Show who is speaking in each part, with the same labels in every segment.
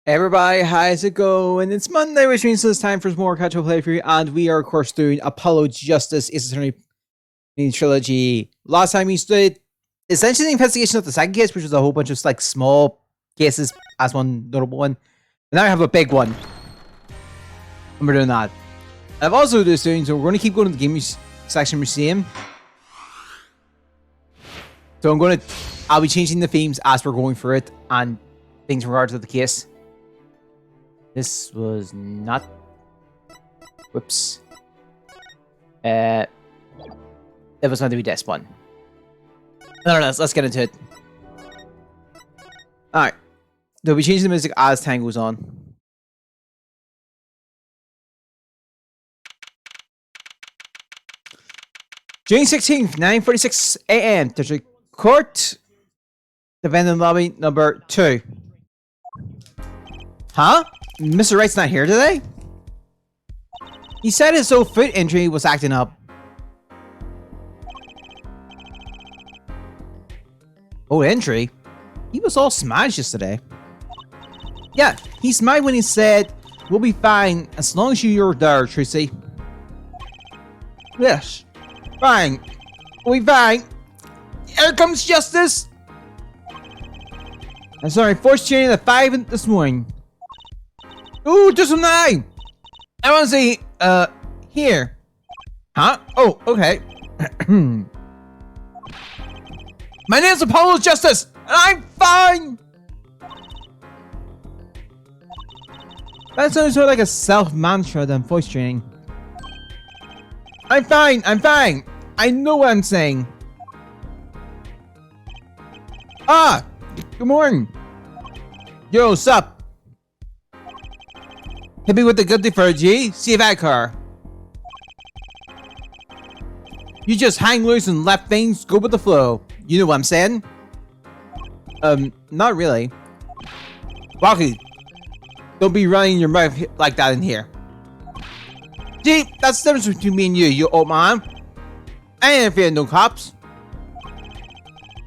Speaker 1: Everybody, how's it going? It's Monday, which means it's time for some more catch-up play for you, and we are, of course, doing Apollo Justice is Attorney Trilogy. Last time we did essentially the investigation of the second case, which was a whole bunch of like small cases as one notable one. And now I have a big one. And we're doing that. I've also just doing, so we're going to keep going to the game section museum. So I'll be changing the themes as we're going through it and things in regards to the case. This was not. Whoops. It was meant to be this one. No, let's get into it. Alright. They'll be changing the music as time goes on. June 16th, 9:46 a.m. District Court. Defendant lobby number 2. Huh? Mr. Wright's not here today? He said his old foot injury was acting up. Oh, injury? He was all smashed yesterday. Yeah, he smiled when he said, "We'll be fine as long as you're there, Tracy." Yes. Fine. We'll be fine. Here comes Justice! I'm sorry, forced training at 5 this morning. Ooh, just an eye! I want to say, here. Huh? Oh, okay. My name's Apollo Justice, and I'm fine! That sounds sort of like a self-mantra than voice training. I'm fine, I'm fine! I know what I'm saying. Ah! Good morning! Yo, sup? Hit me with the good for a G? See if I car. You just hang loose and let things go with the flow. You know what I'm saying? Not really. Rocky, don't be running your mouth like that in here. Gee, that's the difference between me and you old man. I ain't fearing no cops.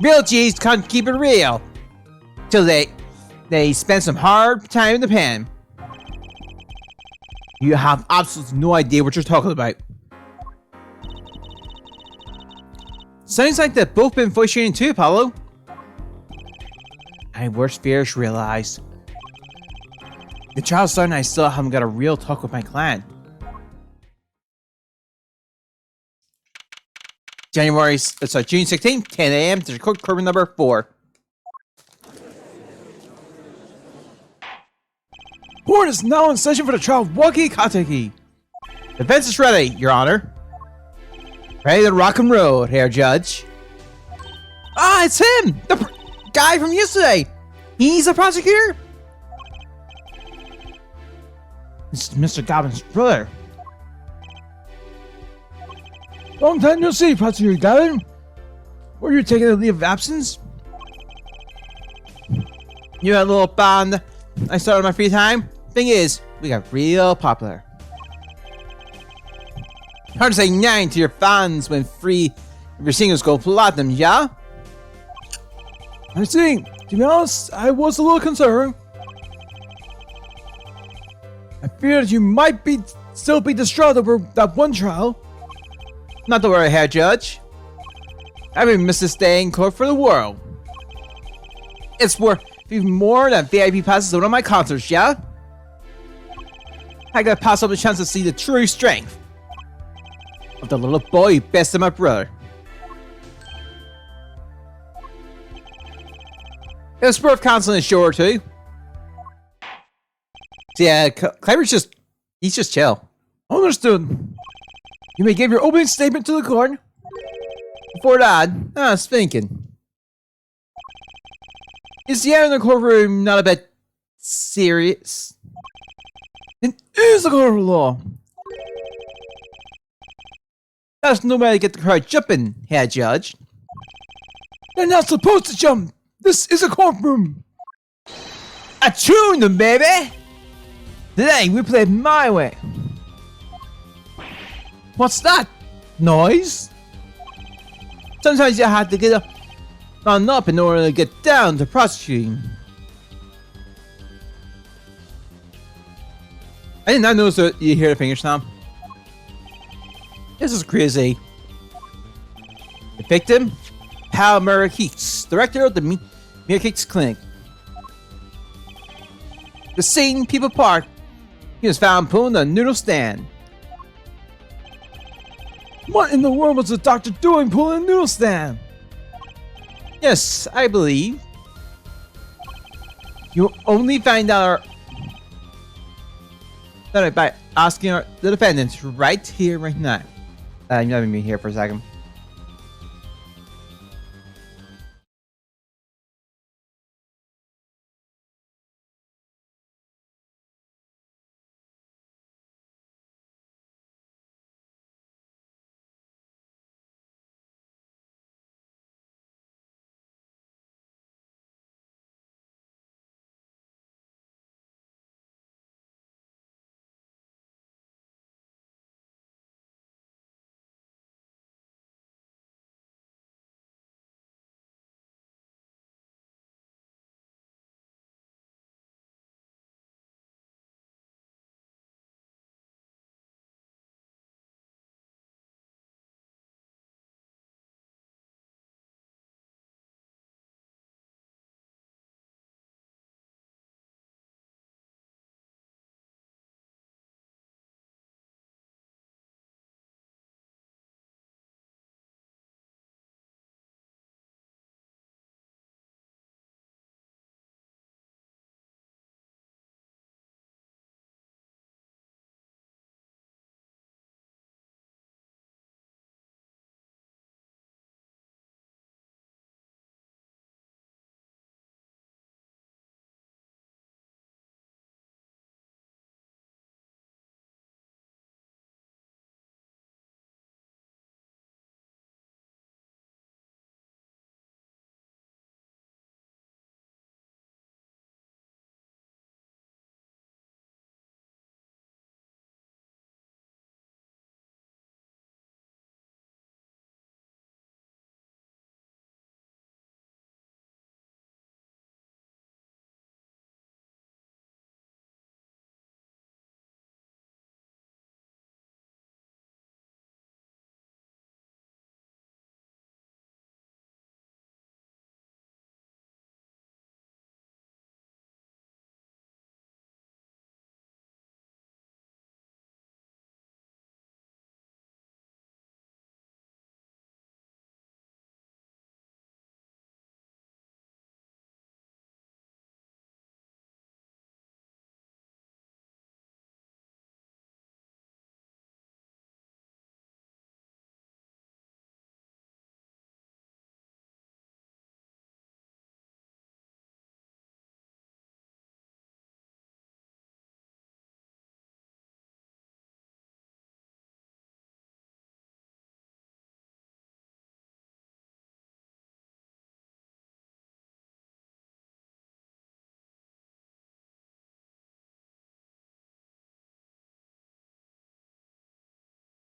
Speaker 1: Real G's can't keep it real. Till they spend some hard time in the pen. You have absolutely no idea what you're talking about. Sounds like they've both been voice training too, Apollo. My worst fears realized. The trial's starting, I still haven't got a real talk with my clan. June 16th, 10 a.m. There's a court curve number 4. Court is now in session for the trial of Waki Kateki. Defense is ready, Your Honor. Ready to rock and roll here, Judge. Ah, it's him! The guy from yesterday! He's a prosecutor? This is Mr. Gavin brother. Long time no see, Prosecutor Gavin. Were you taking a leave of absence? You had a little band I started in my free time. Thing is, we got real popular. Hard to say 9 to your fans when your singles go platinum, yeah? I see. To be honest, I was a little concerned. I feared you might still be distraught over that one trial. Not to worry, Herr Judge. I've been missing staying in court for the world. It's worth even more than VIP passes to one of my concerts, yeah? I gotta pass up the chance to see the true strength of the little boy who bested my brother. It was worth canceling a show or two. So yeah, Clever's he's just chill. Understood. You may give your opening statement to the court. Before that, I was thinking. Is the air in the courtroom not a bit serious? It is a court of law. That's no way to get the crowd jumping, Herr Judge. They're not supposed to jump. This is a courtroom. A tune, baby. Today we play my way. What's that? Noise? Sometimes you have to get up in order to get down to prosecuting. I did not notice that you hear the finger snap. This is crazy. The victim, Pal Murakix, director of the Murakix Clinic. The scene, People Park. He was found pulling a noodle stand. What in the world was the doctor doing pulling a noodle stand? Yes, I believe. You'll only find out by asking the defendants right here, right now. I'm not even here for a second.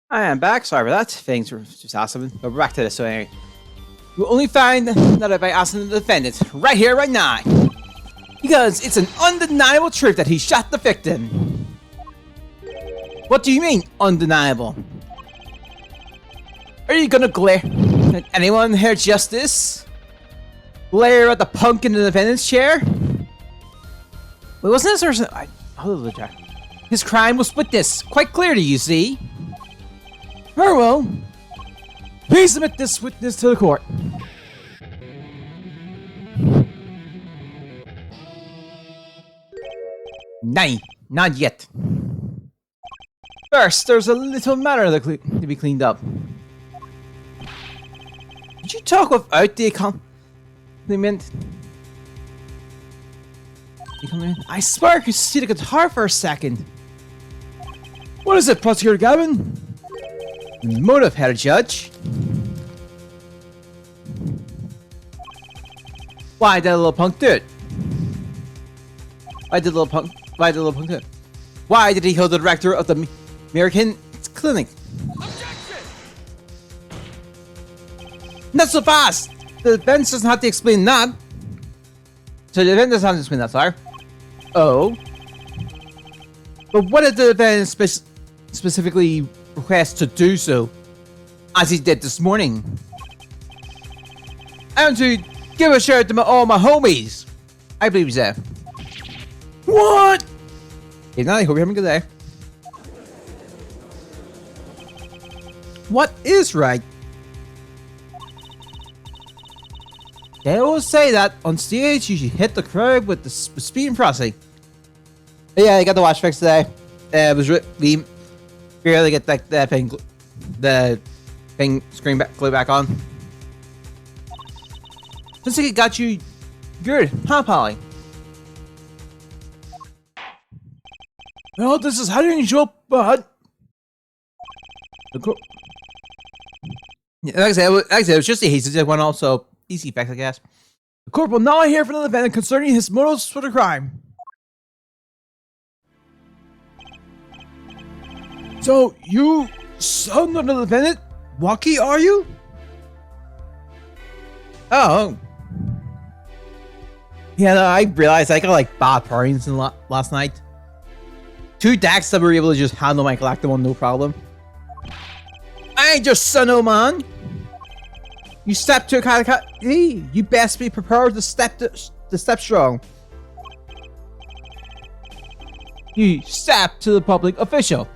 Speaker 1: I am back. Sorry for that. Things were just awesome. But we're back to this. So anyway, we'll only find that by asking the defendant right here, right now. Because it's an undeniable truth that he shot the victim. What do you mean, undeniable? Are you gonna glare at anyone here, Justice? Glare at the punk in the defendant's chair? Wait, wasn't this or his crime was witnessed quite clearly, you see. Very well. Please submit this witness to the court. Nay, not yet. First, there's a little matter to be cleaned up. Did you talk without the accompaniment? I swear I could see the guitar for a second. What is it, Prosecutor Gavin? Motive, head judge. Why did the little punk do it? Why did the little punk do it? Why did he kill the director of the American Clinic? Objection! Not so fast! The defense doesn't have to explain that. So the defense doesn't have to explain that, sorry. Oh. But what did the defendant specifically request to do so, as he did this morning? I want to give a shout out to all my homies. I believe he's there. What? Good night. Hope you're having a good day. What is right? They always say that on stage you should hit the crowd with the speed and frosty. But yeah, I got the watch fixed today. It was we barely get that thing, the thing screen glue back on. Looks like it got you good, huh, Polly? Well, this is how do you show up, bud? Yeah, like I said, it was just a hasty one, also easy effects, I guess. The corporal now here for the defendant concerning his motives for the crime. So, you son of the defendant? Waki, are you? Oh. Yeah, no, I realized I got like bad parties last night. 2 decks that were able to just handle my collectible no problem. I ain't your son, old man. You step to a cat. Hey, you best be prepared to step strong. You step to the public official.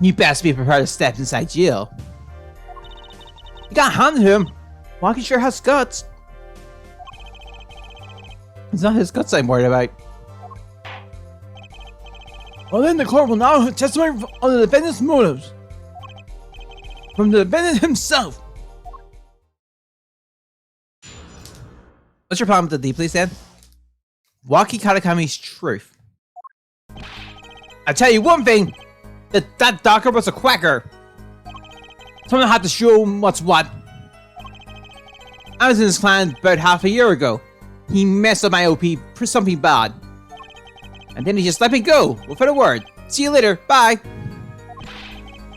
Speaker 1: You best be prepared to step inside jail. You got a hand to him. Waki sure has guts. It's not his guts I'm worried about. Well, then the court will now testify on the defendant's motives. From the defendant himself. What's your problem with the deep, please, Dan? Waki Katakami's truth. I tell you one thing. That doctor was a quacker. Someone had to show him what's what. I was in his clan about half a year ago. He messed up my OP for something bad. And then he just let me go without a word. See you later, bye.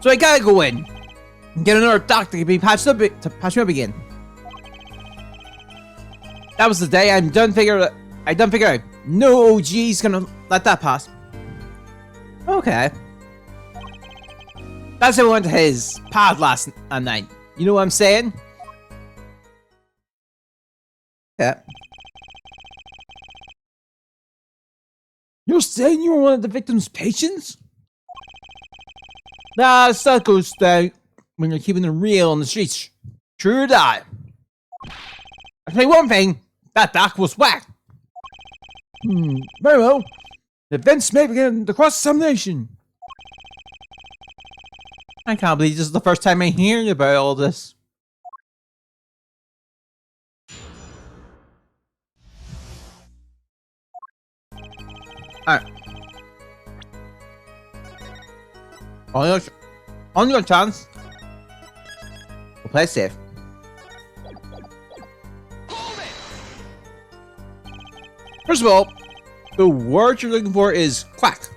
Speaker 1: So I gotta go in and get another doctor to be patched up to patch me up again. That was the day I done figured out. No OG's gonna let that pass. Okay. That's how I went to his pad last night. You know what I'm saying? Yeah. You're saying you were one of the victim's patients? Nah, that goes down when you're keeping it real on the streets. True that. I'll tell you one thing, that doc was whack. Very well. The events may begin the cross-examination. I can't believe this is the first time I'm hearing about all this. Alright. On your chance. We'll play safe. First of all, the word you're looking for is quack.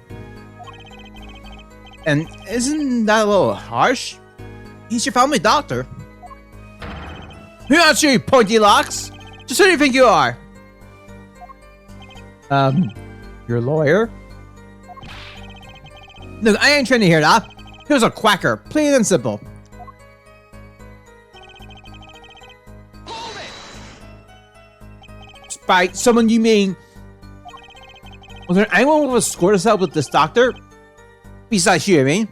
Speaker 1: And isn't that a little harsh? He's your family doctor. Who are you, pointy locks? Just who do you think you are? Your lawyer? Look, I ain't trying to hear that. He was a quacker, plain and simple. By someone you mean... Was there anyone who scored us out with this doctor? Besides you, I mean.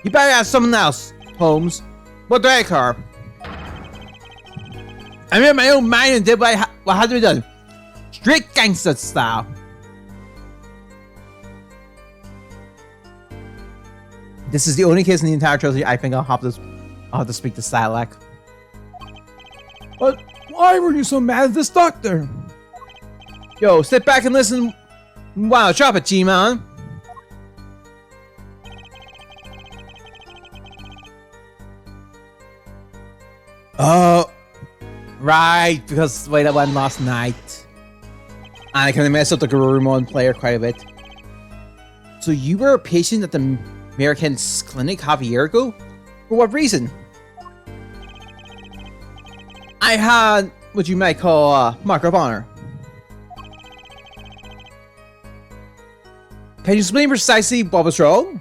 Speaker 1: You better ask someone else, Holmes. What do I care? I made my own mind and did what had to be done. Straight gangster style. This is the only case in the entire trilogy I think I'll have to speak to Silac. But why were you so mad at this doctor? Yo, sit back and listen. Wow, drop it, G-Man. Oh, right, because the way that went last night. And I kind of messed up the Garurumon player quite a bit. So you were a patient at the American's clinic half a year ago? For what reason? I had what you might call a mark of honor. Can you explain precisely what was wrong?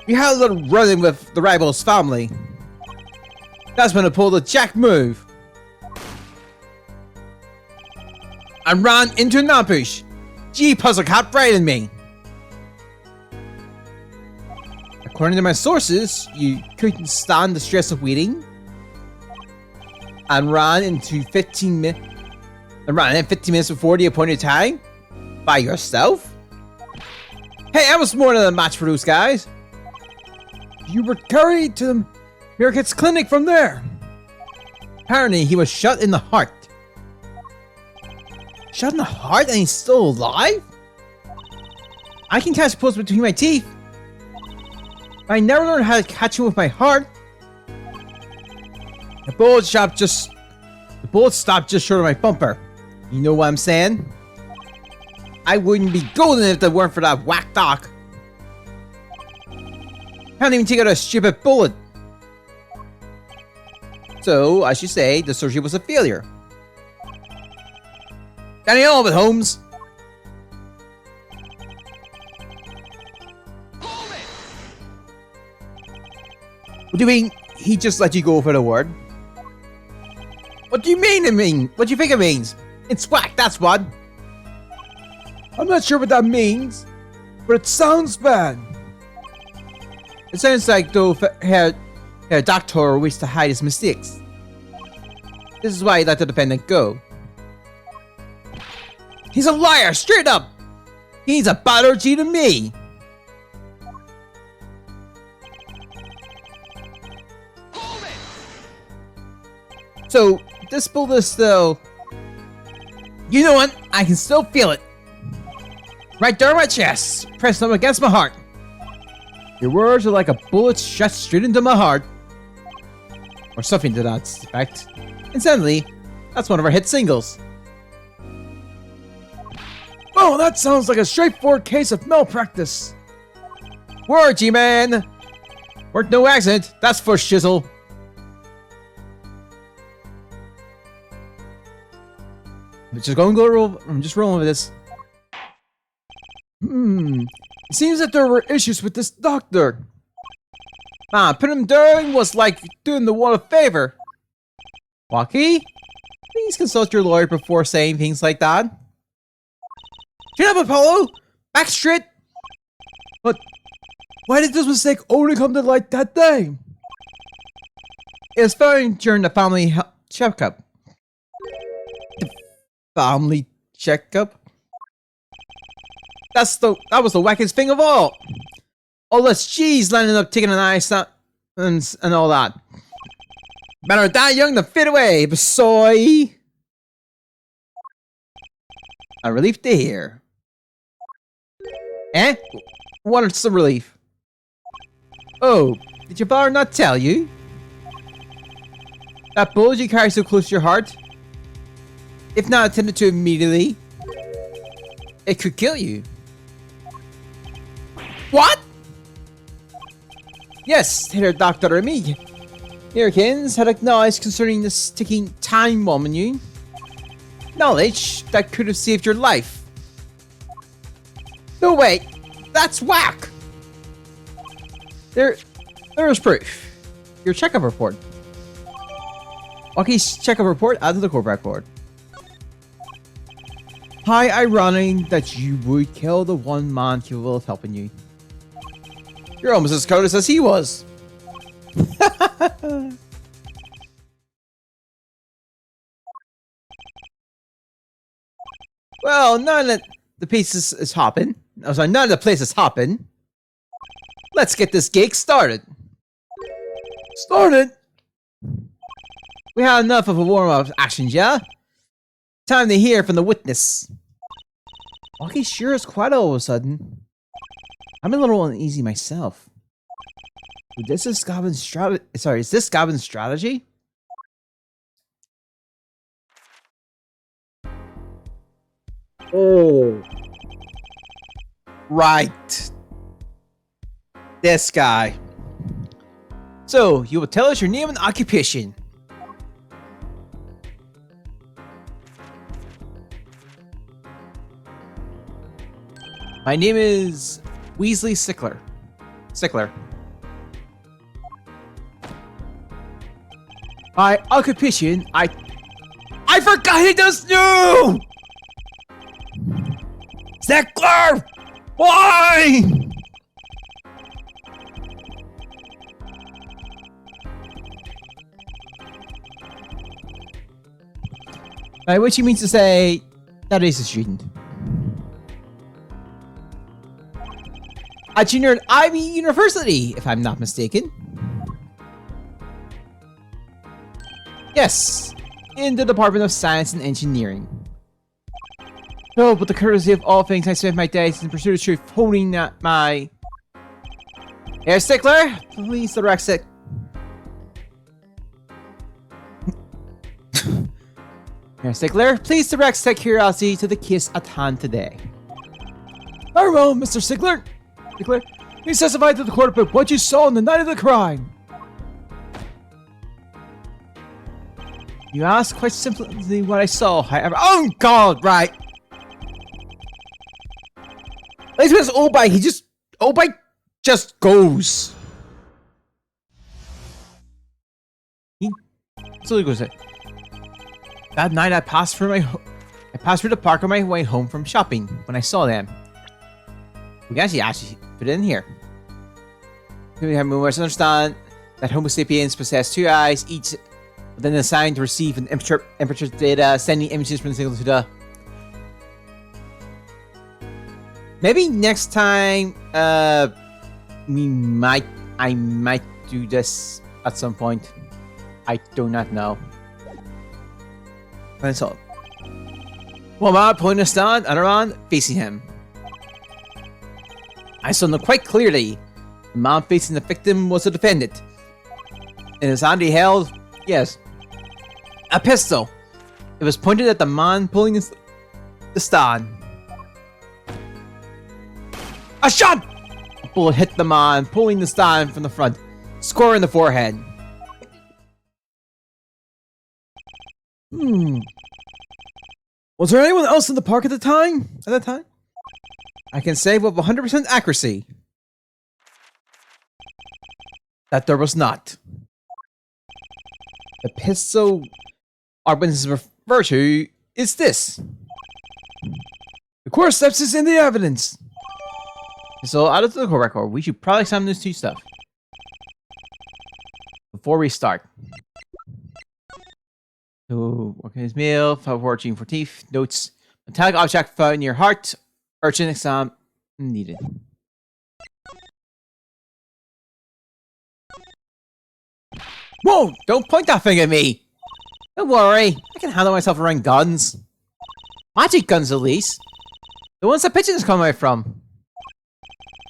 Speaker 1: We had a little run-in with the rival's family. That's when I pulled a jack move and ran into an ambush. Gee, Puzzle Cat frightened me. According to my sources, you couldn't stand the stress of waiting and ran in 15 minutes before the appointed time by yourself. Hey, I was more than a match for those guys. You were carried to the Miracat's clinic from there. Apparently, he was shot in the heart. Shot in the heart and he's still alive? I can catch pulse between my teeth. I never learned how to catch him with my heart. The bullet stopped just short of my bumper. You know what I'm saying? I wouldn't be golden if it weren't for that whack doc. Can't even take out a stupid bullet. So, I should say, the surgery was a failure. Getting on with it, Holmes. What do you mean, he just let you go for the word? What do you mean it means? What do you think it means? It's whack, that's what. I'm not sure what that means, but it sounds bad. It sounds like though her doctor wished to hide his mistakes. This is why he let the defendant go. He's a liar, straight up! He's a better G than me! So, this bullet is still... You know what? I can still feel it. Right there in my chest, pressed up against my heart. Your words are like a bullet shot straight into my heart. Or something to that effect. Incidentally, that's one of our hit singles. Oh, that sounds like a straightforward case of malpractice. Word, G-Man. Worked no accident, that's for shizzle. I'm just rolling with this. It seems that there were issues with this doctor. Putting him down was like doing the world a favor. Walkie? Please consult your lawyer before saying things like that. Shut up, Apollo! Back straight! But why did this mistake only come to light that day? It was found during the family checkup. The family checkup? That was the wackest thing of all! All this cheese landing up taking an ice and all that. Better die young than fade away, soy. A relief to hear. Eh? What's the relief? Oh, did your father not tell you? That bullet you carry so close to your heart, if not attended to immediately, it could kill you. What? Yes, here, Dr. Remy. Americans had acknowledged concerning this ticking time bomb in you. Knowledge that could have saved your life. No, wait. That's whack. There is proof. Your checkup report. Walkie's checkup report added to the court record. How ironic that you would kill the one man capable of helping you. You're almost as courteous as he was. Well, none of the pieces is hopping. Oh, sorry, none of the place is hopping. Let's get this gig started. Started? We had enough of a warm-up action, yeah? Time to hear from the witness. Walkie sure is quiet all of a sudden. I'm a little uneasy myself. This is Goblin's strategy. Sorry, is this Goblin's strategy? Oh. Right. This guy. So, you will tell us your name and occupation. My name is Weasley Sickler. Sickler. By occupation, I forgot he does new! Sickler! Why? By which he means to say that he's a student. At junior at Ivy University, if I'm not mistaken. Yes, in the Department of Science and Engineering. No, but the courtesy of all things, I spent my days in pursuit of truth, honing at my... Here, Stickler, please direct it. Here, Stickler, please direct said curiosity to the case at hand today. Very well, Mr. Stickler. Stickler, please testify to the court about what you saw on the night of the crime. You asked quite simply what I saw, however. Oh God, right. Like this Obike, Obike just goes. So he goes. That night, I passed through the park on my way home from shopping when I saw them. We can actually put it in here. We have movers understand that Homo sapiens possess two eyes, each then assigned to receive an temperature data, sending images from the signal to the... Maybe next time, I might do this at some point. I do not know. That's all. Well, my point is stand and around facing him. I saw him quite clearly. The man facing the victim was a defendant. In his hand he held, yes, a pistol. It was pointed at the man pulling the stand. A shot! A bullet hit the man pulling the stand from the front, scoring the forehead. Was there anyone else in the park at that time? I can say with 100% accuracy that there was not. The pistol our witnesses refer to is this. The court steps is in the evidence. So out of the court record, we should probably examine this two stuff before we start. So, working his meal, foraging for teeth, notes, metallic object found near heart, urgent exam needed. Whoa! Don't point that thing at me! Don't worry, I can handle myself around guns. Magic guns, at least. The ones the pigeons come out from.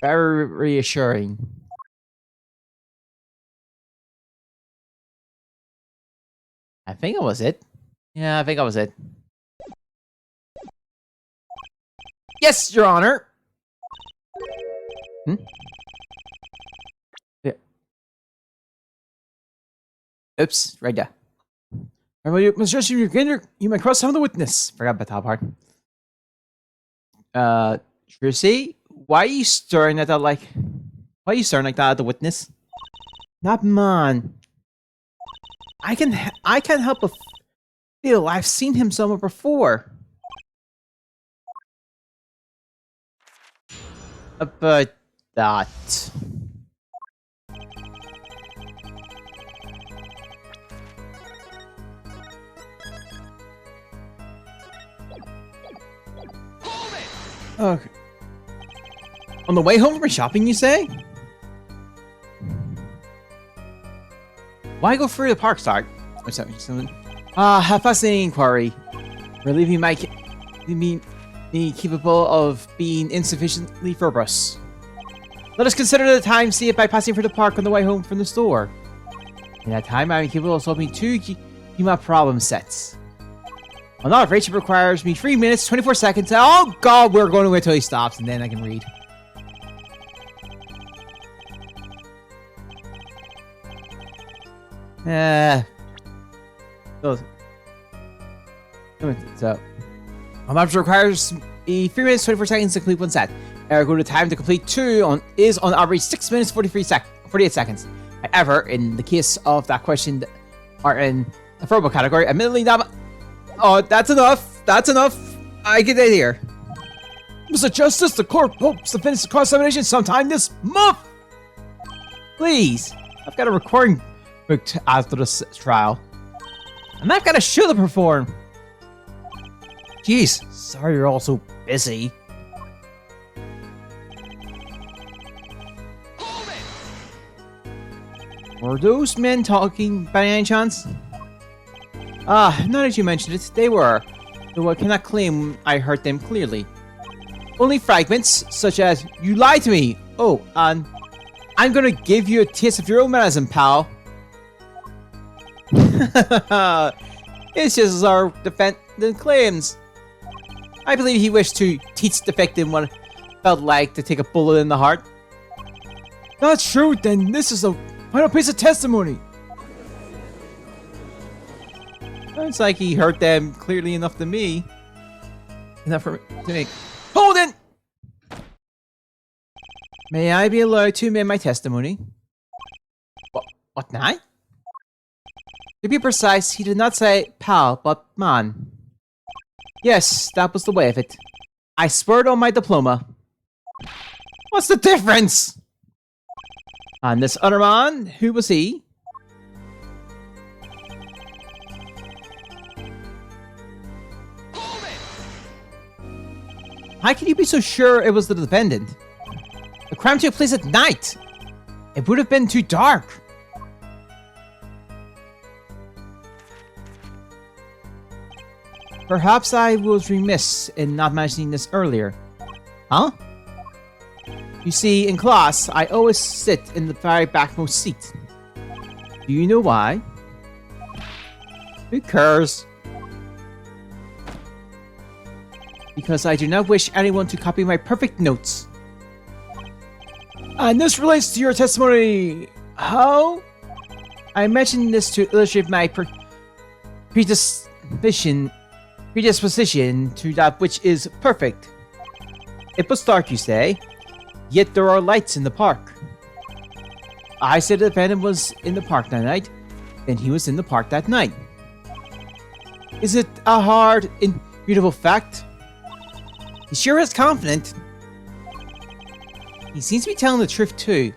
Speaker 1: Very reassuring. I think it was it. Yeah, I think that was it. Yes, Your Honor! Yeah. Oops, right there. Mr. You might cross some of the witness. Forgot about that part. Tracy, why are you staring at that like... Why are you staring like that at the witness? That man. I can't help but feel I've seen him somewhere before. About that. Okay. On the way home from shopping, you say? Why go through the park, Stark? What's up? A fascinating inquiry. Relieving me capable of being insufficiently verbose. Let us consider the time saved by passing through the park on the way home from the store. In that time, I am capable of solving two human problem sets. On average, it requires me 3 minutes, 24 seconds. Oh God, we're going to wait till he stops, and then I can read. So, on average, it requires me 3 minutes, 24 seconds to complete one set. Ergo, the time to complete 2 is on average 6 minutes 48 seconds. However, in the case of that question that are in the verbal category, admittedly not. Oh, that's enough. That's enough. I get it here. Mr. Justice, the court hopes to finish the cross-examination sometime this month. Please, I've got a recording booked after this trial, and I've got a show to perform. Jeez, sorry you're all so busy. Were those men talking by any chance? Ah, now that you mentioned it, they were. Though I cannot claim I heard them clearly. Only fragments, such as, "You lied to me!" Oh, and, "I'm gonna give you a taste of your own medicine, pal." It's just as our defendant claims. I believe he wished to teach the victim what it felt like to take a bullet in the heart. That's true, then this is a final piece of testimony. Sounds like he heard them clearly enough to me. Enough for me to make. Hold it! May I be allowed to amend my testimony? What now? To be precise, he did not say pal, but man. Yes, that was the way of it. I spurred on my diploma. What's the difference? And this other man, who was he? How can you be so sure it was the defendant? The crime took place at night. It would have been too dark. Perhaps I was remiss in not mentioning this earlier. Huh? You see, in class, I always sit in the very backmost seat. Do you know why? Who cares? Because I do not wish anyone to copy my perfect notes. And this relates to your testimony. How? I mentioned this to illustrate my predisposition to that which is perfect. It was dark, you say, yet there are lights in the park. I said the defendant was in the park that night, then he was in the park that night. Is it a hard, immutable fact? He sure is confident. He seems to be telling the truth too.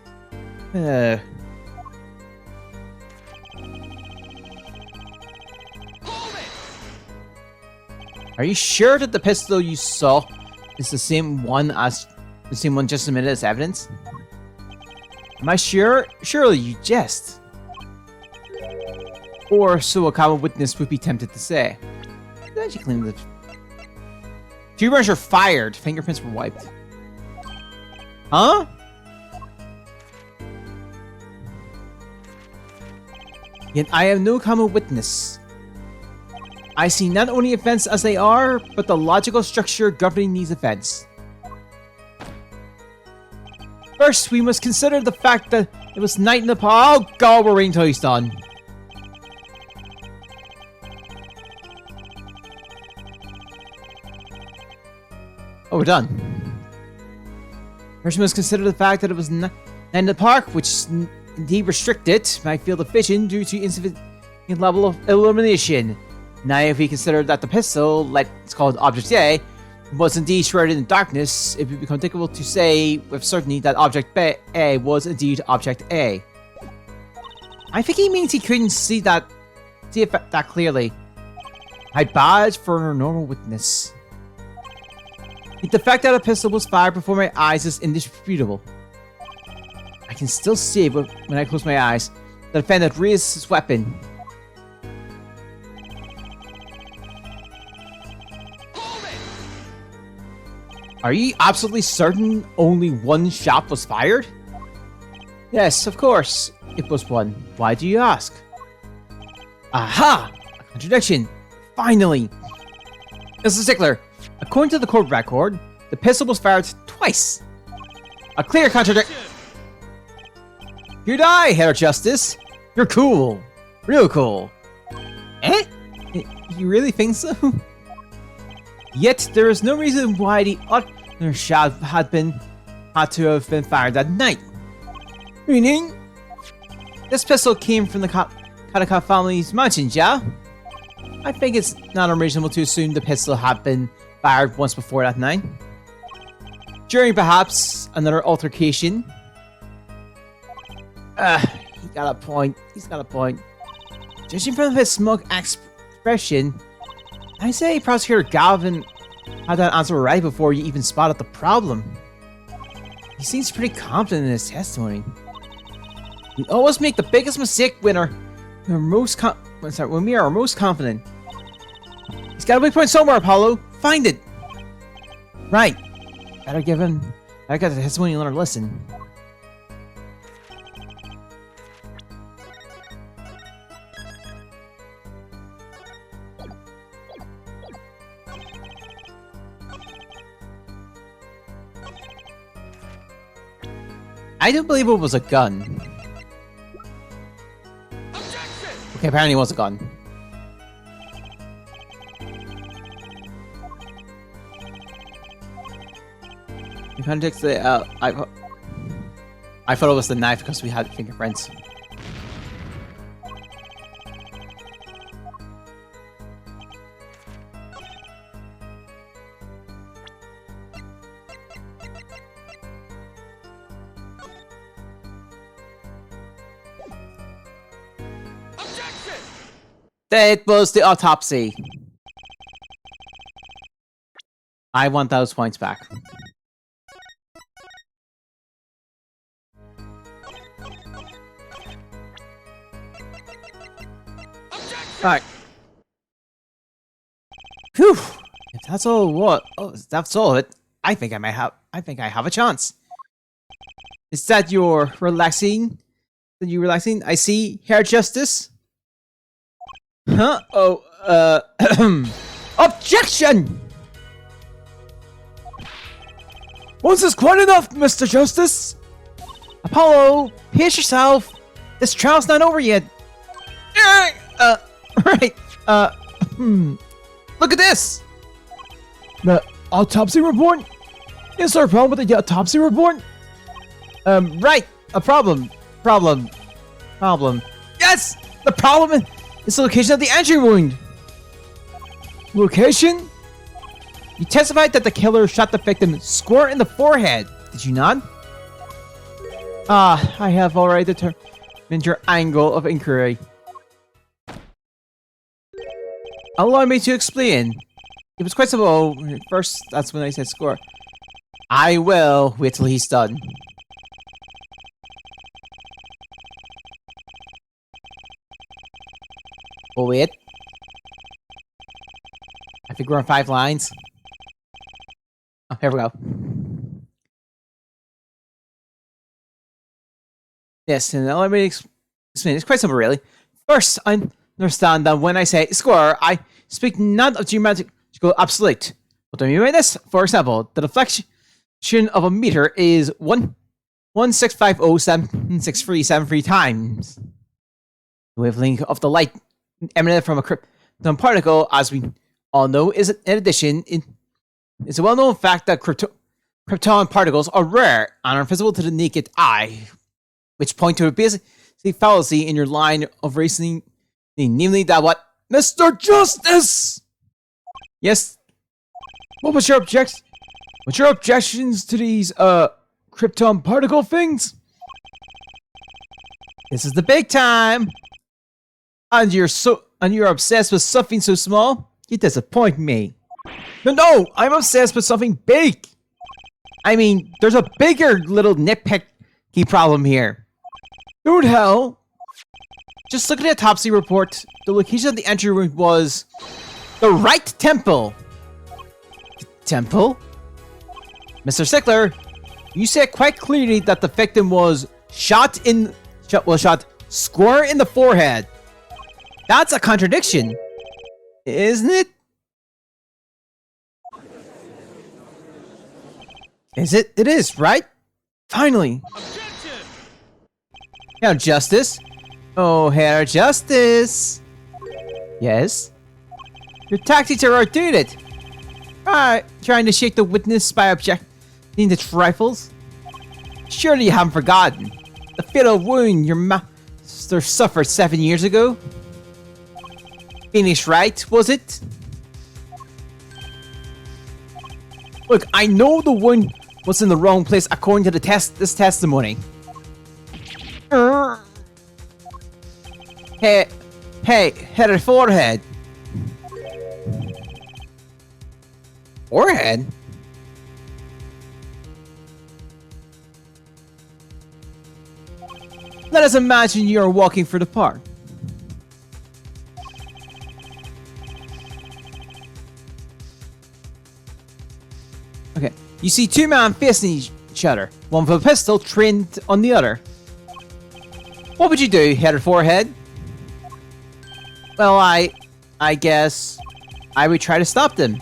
Speaker 1: Are you sure that the pistol you saw is the same one just submitted as evidence? Am I sure? Surely you jest. Or so a common witness would be tempted to say. Then she claimed that 2 rounds are fired. Fingerprints were wiped. Huh? Yet I am no common witness. I see not only events as they are, but the logical structure governing these events. First, we must consider the fact that it was night in the park. Oh god, we're waiting until he's done. Oh, we're done. First, we must consider the fact that it was night in the park, which indeed restricted my field of vision due to insufficient level of illumination. Now, if we consider that the pistol, let's call it Object A, was indeed shrouded in darkness, it would become difficult to say with certainty that Object A was indeed Object A. I think he means he couldn't see that clearly. I bad for a normal witness. The fact that a pistol was fired before my eyes is indisputable. I can still see it when I close my eyes. The defendant raised his weapon. Are you absolutely certain only one shot was fired? Yes, of course, it was one. Why do you ask? Aha! A contradiction! Finally! Mr. Stickler, according to the court record, the pistol was fired twice. A clear contradiction. Good eye, Herr Justice. You're cool. Real cool. Eh? You really think so? Yet, there is no reason why the their shot had to have been fired that night. Meaning, this pistol came from the Kataka family's mansions, yeah? I think it's not unreasonable to assume the pistol had been fired once before that night. During perhaps another altercation. He got a point. He's got a point. Judging from his smug expression, I say Prosecutor Galvin had that answer right before you even spotted the problem. He seems pretty confident in his testimony. We always make the biggest mistake when we are most confident. He's got a weak point somewhere, Apollo. Find it. Right. Better get the testimony and let her listen. I do believe it was a gun. Okay, apparently it was a gun. In context, I thought it was the knife because we had fingerprints. It was the autopsy. I want those points back. Alright. Whew. If that's all that's all of it, I think I have a chance. Is that you're relaxing? Are you relaxing? I see. Hair Justice? Huh? Oh, objection! Was this quite enough, Mr. Justice? Apollo, pace yourself. This trial's not over yet. Right. Look at this. The autopsy report? Is there a problem with the autopsy report? Right. A problem. Problem. Yes! The problem is the location of the entry wound. Location? You testified that the killer shot the victim square in the forehead. Did you not? I have already determined your angle of inquiry. Allow me to explain. It was quite simple. First, that's when I said score. I will wait till he's done. Oh, wait. I think we're on 5 lines. Oh, here we go. Yes, and let me explain. It's quite simple, really. First, I understand that when I say score, I speak not of geometrical absolute. What do I mean by this? For example, the deflection of a meter is 1.6507637 times the wavelength of the light emanated from a krypton particle, as we all know, is in addition, it's a well-known fact that krypton particles are rare and are visible to the naked eye, which point to a basic fallacy in your line of reasoning, namely that what Mr. Justice. Yes. What was your objection? What's your objections to these krypton particle things? This is the big time. And you're obsessed with something so small? You disappoint me. No, I'm obsessed with something big. I mean, there's a bigger little nitpicky problem here. Dude, hell. Just look at the autopsy report. The location of the entry wound was the right temple. Temple? Mr. Sickler, you said quite clearly that the victim was shot square in the forehead. That's a contradiction, isn't it? Is it? It is, right? Finally. Objection! Now, Justice. Oh, Herr Justice. Yes? Your tactics are outdated. Trying to shake the witness by Need the trifles? Surely you haven't forgotten the fatal wound your master suffered 7 years ago? Finished right, was it? Look, I know the wound was in the wrong place according to this testimony. Hey, hit her forehead. Forehead? Let us imagine you are walking through the park. Okay, you see two men facing each other, one with a pistol trained on the other. What would you do, hit her forehead? Well, I guess I would try to stop them.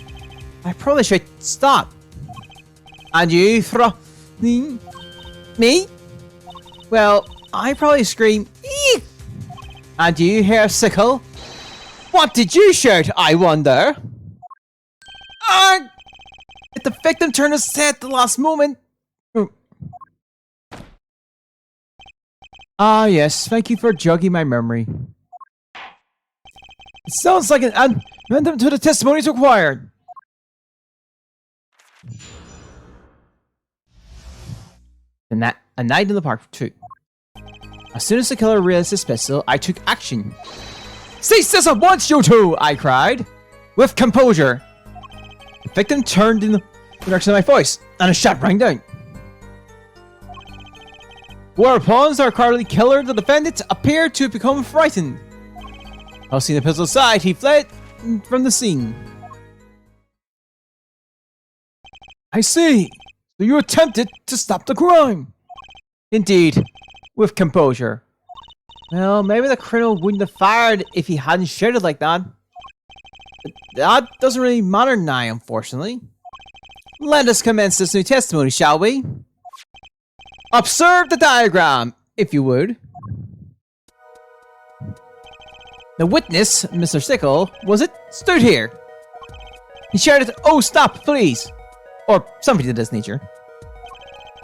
Speaker 1: I probably should stop. And you throw me? Well, I probably scream, eek! And you hear sickle? What did you shout, I wonder? Did the victim turn his head at the last moment? Ah, yes, thank you for jogging my memory. It sounds like an addendum to the testimonies required. A night in the park, too. As soon as the killer raised his pistol, I took action. Cease this at once, you two! I cried. With composure. The victim turned in the direction of my voice, and a shot rang down. Whereupon our cowardly killer, the defendant, appeared to have become frightened. Tossing the pistol aside, he fled from the scene. I see. So you attempted to stop the crime. Indeed, with composure. Well, maybe the criminal wouldn't have fired if he hadn't shouted like that. But that doesn't really matter now, unfortunately. Let us commence this new testimony, shall we? Observe the diagram, if you would. The witness, Mr. Sickle, was it? Stood here. He shouted, "Oh, stop, please!" Or something of this nature.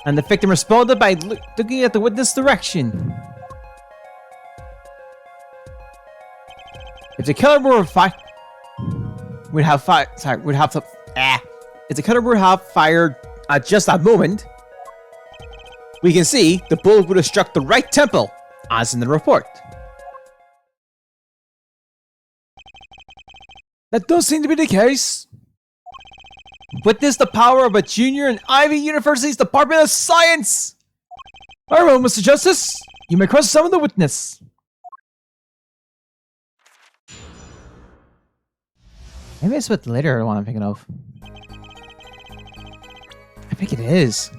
Speaker 1: And the victim responded by looking at the witness' direction. If the killer were if the killer would have fired at just that moment, we can see the bullet would have struck the right temple, as in the report. That does seem to be the case. Witness the power of a junior in Ivy University's Department of Science! Very well, Mr. Justice. You may cross-summon the witness. Maybe it's what the later one I'm thinking of. I think it is.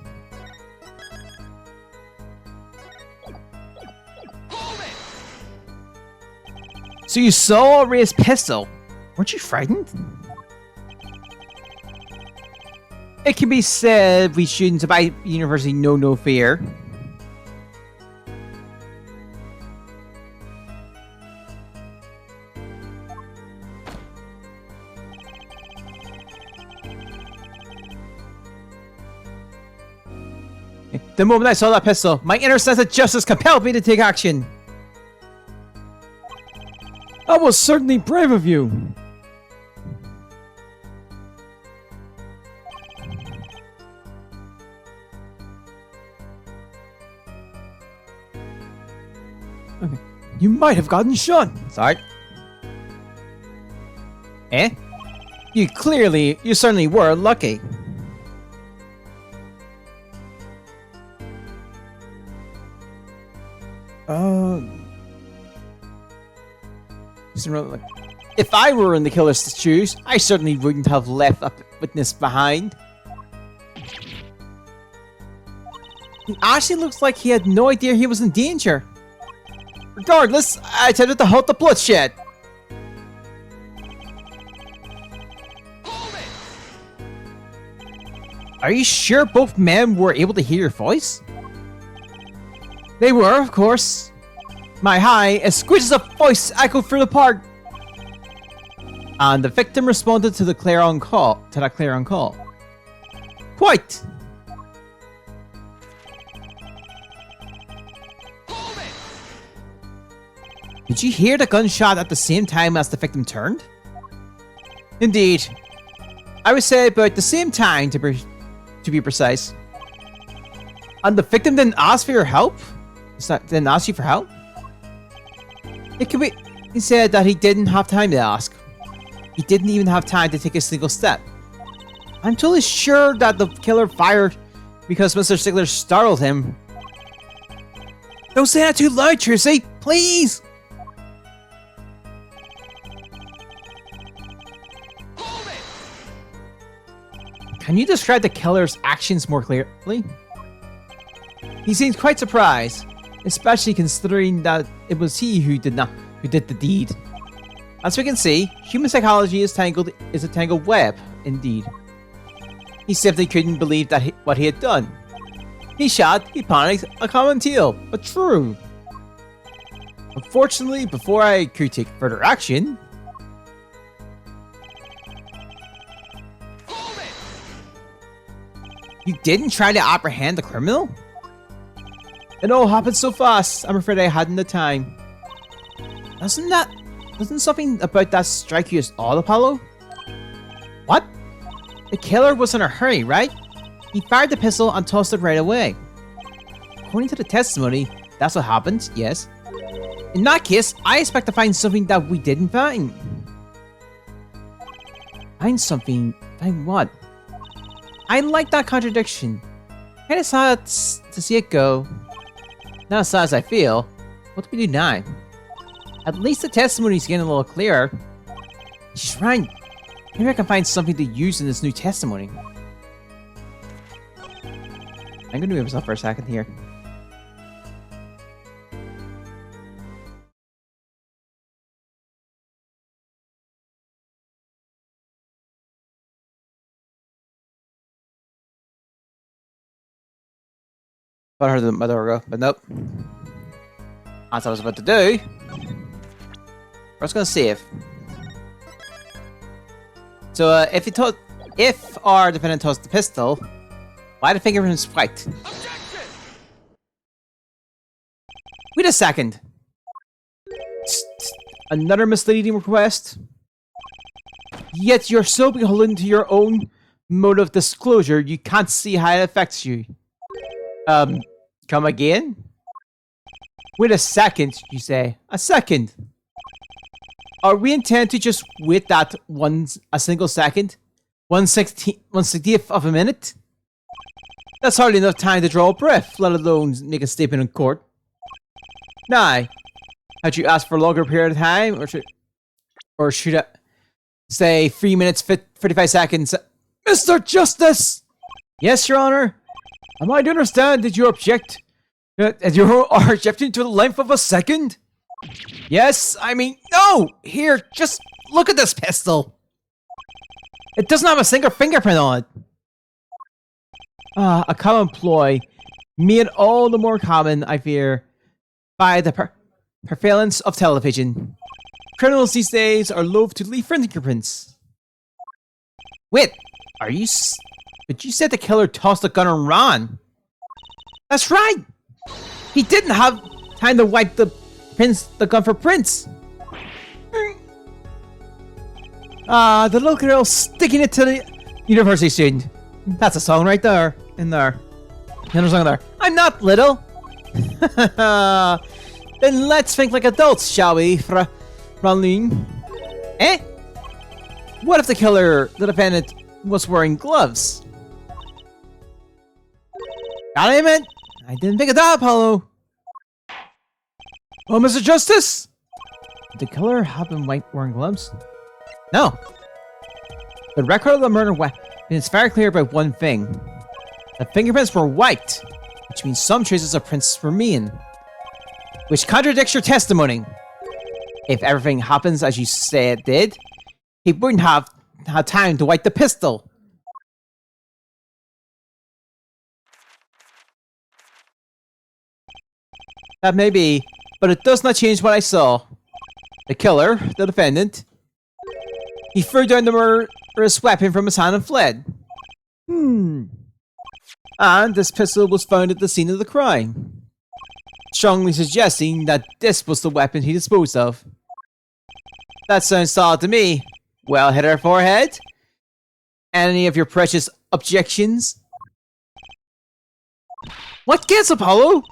Speaker 1: So you saw Ray's pistol. Weren't you frightened? It can be said we students of Ivy University know no fear. The moment I saw that pistol, my inner sense of justice compelled me to take action. That was certainly brave of you. Okay. You might have gotten shot. Sorry. Eh? You certainly were lucky. If I were in the killer's shoes, I certainly wouldn't have left a witness behind. It actually looks like he had no idea he was in danger. Regardless, I attempted to halt the bloodshed. Are you sure both men were able to hear your voice? They were, of course. My high, exquisite of voice echoed through the park. And the victim responded to that clarion call. Quite. Did you hear the gunshot at the same time as the victim turned? Indeed. I would say about the same time, to be precise. And the victim didn't ask for your help? Didn't ask you for help? It could be. He said that he didn't have time to ask. He didn't even have time to take a single step. I'm totally sure that the killer fired because Mr. Stickler startled him. Don't say that too loud, Tracy! Please! Can you describe the killer's actions more clearly? He seems quite surprised, especially considering that it was he who did the deed. As we can see, human psychology is a tangled web, indeed. He simply couldn't believe that what he had done. He shot, he panicked, a common tale, but true. Unfortunately, before I could take further action, you didn't try to apprehend the criminal? It all happened so fast, I'm afraid I hadn't the time. Doesn't something about that strike you as odd, Apollo? What? The killer was in a hurry, right? He fired the pistol and tossed it right away. According to the testimony, that's what happened, yes. In that case, I expect to find something that we didn't find. Find something? Find what? I like that contradiction. Kinda sad to see it go. Not as sad as I feel. What do we do now? At least the testimony's getting a little clearer. She's right. Maybe I can find something to use in this new testimony. I'm gonna move myself for a second here. I heard my door go, but nope. As I was about to do, I was gonna save. So if our defendant tossed the pistol, why the fingerprints white? Objection! Wait a second. Another misleading request. Yet you're so beholden to your own mode of disclosure, you can't see how it affects you. Come again? Wait a second, you say. A second. Are we intended to just wait that a single second? 1/60th of a minute? That's hardly enough time to draw a breath, let alone make a statement in court. Now, had you asked for a longer period of time, or should I say 3 minutes 35 seconds? Mr. Justice! Yes, Your Honor. Am I to understand that you object? That you are objecting to the length of a second? Yes, I mean, no! Here, just look at this pistol! It doesn't have a single fingerprint on it! A common ploy, made all the more common, I fear, by the prevalence of television. Criminals these days are loath to leave fingerprints. Wait, but you said the killer tossed the gun and ran. That's right! He didn't have time to wipe the gun for prints. The little girl sticking it to the university student. That's a song right there. In there. Another song there. I'm not little. Then let's think like adults, shall we, Franlene? Eh? What if the defendant, was wearing gloves? God damn it! I didn't pick it up, Apollo! Oh, Mr. Justice! Did the killer have been wearing gloves? No. The record of the murder weapon is very clear about one thing. The fingerprints were wiped, which means some traces of prints remain. Which contradicts your testimony. If everything happens as you say it did, he wouldn't have had time to wipe the pistol. That may be, but it does not change what I saw. The killer, the defendant, he threw down the murderous weapon from his hand and fled. And this pistol was found at the scene of the crime. strongly suggesting that this was the weapon he disposed of. That sounds solid to me. Well, hit her forehead? Any of your precious objections? What gives, Apollo?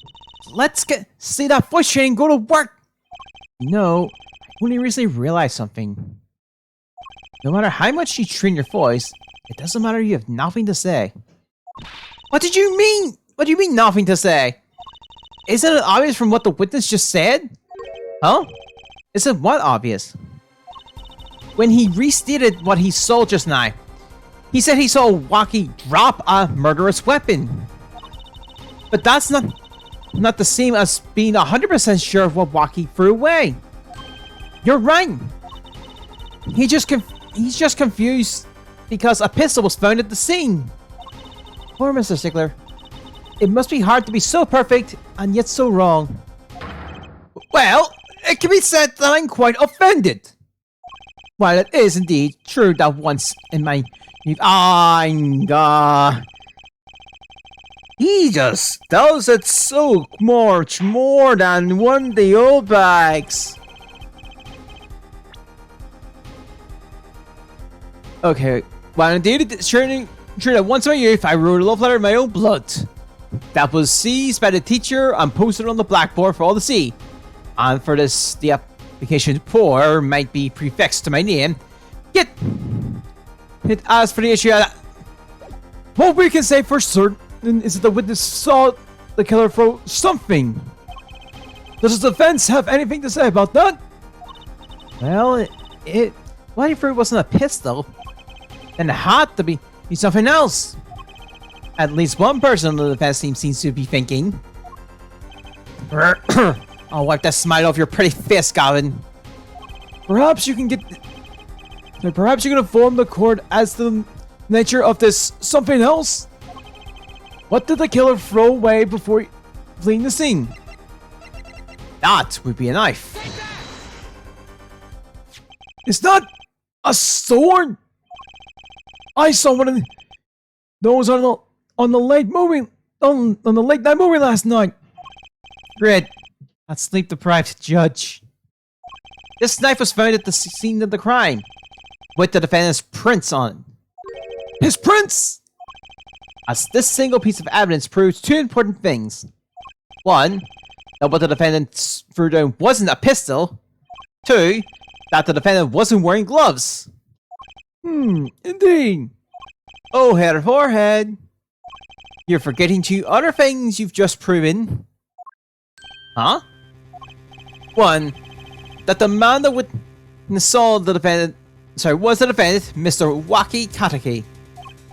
Speaker 1: Let's see that voice training go to work! You know, I only recently realized something. No matter how much you train your voice, it doesn't matter, you have nothing to say. What did you mean? What do you mean, nothing to say? Isn't it obvious from what the witness just said? Huh? Isn't what obvious? When he restated what he saw just now, he said he saw Waki drop a murderous weapon. But that's not the same as being 100% sure of what Waki threw away. You're right. He's just confused because a pistol was found at the scene. Poor Mr. Stickler. It must be hard to be so perfect and yet so wrong. Well, it can be said that I'm quite offended. While it is indeed true that once in my he just does it so much more than one of the old bags. Okay, while indeed it's true that once in my youth I wrote a love letter in my own blood. That was seized by the teacher and posted on the blackboard for all to see. And for this, the application pour might be prefixed to my name. Yet, it asks for the issue that what we can say for certain is that the witness saw the killer throw something. Does the defense have anything to say about that? Well, what if it wasn't a pistol? Then it had to be something else. At least one person on the defense team seems to be thinking. I'll wipe that smile off your pretty face, Gavin. Perhaps you can inform the court as to the nature of this something else. What did the killer throw away before fleeing the scene? That would be a knife. It's not a sword. I saw one of those on the late night movie last night. Great. That sleep-deprived judge. This knife was found at the scene of the crime, with the defendant's prints on it. His prints! As this single piece of evidence proves two important things. One, that what the defendant threw down wasn't a pistol. Two, that the defendant wasn't wearing gloves. Indeed. Oh, head or forehead. You're forgetting two other things you've just proven. Huh? One, that the man that saw the defendant, was the defendant, Mr. Waki Kataki.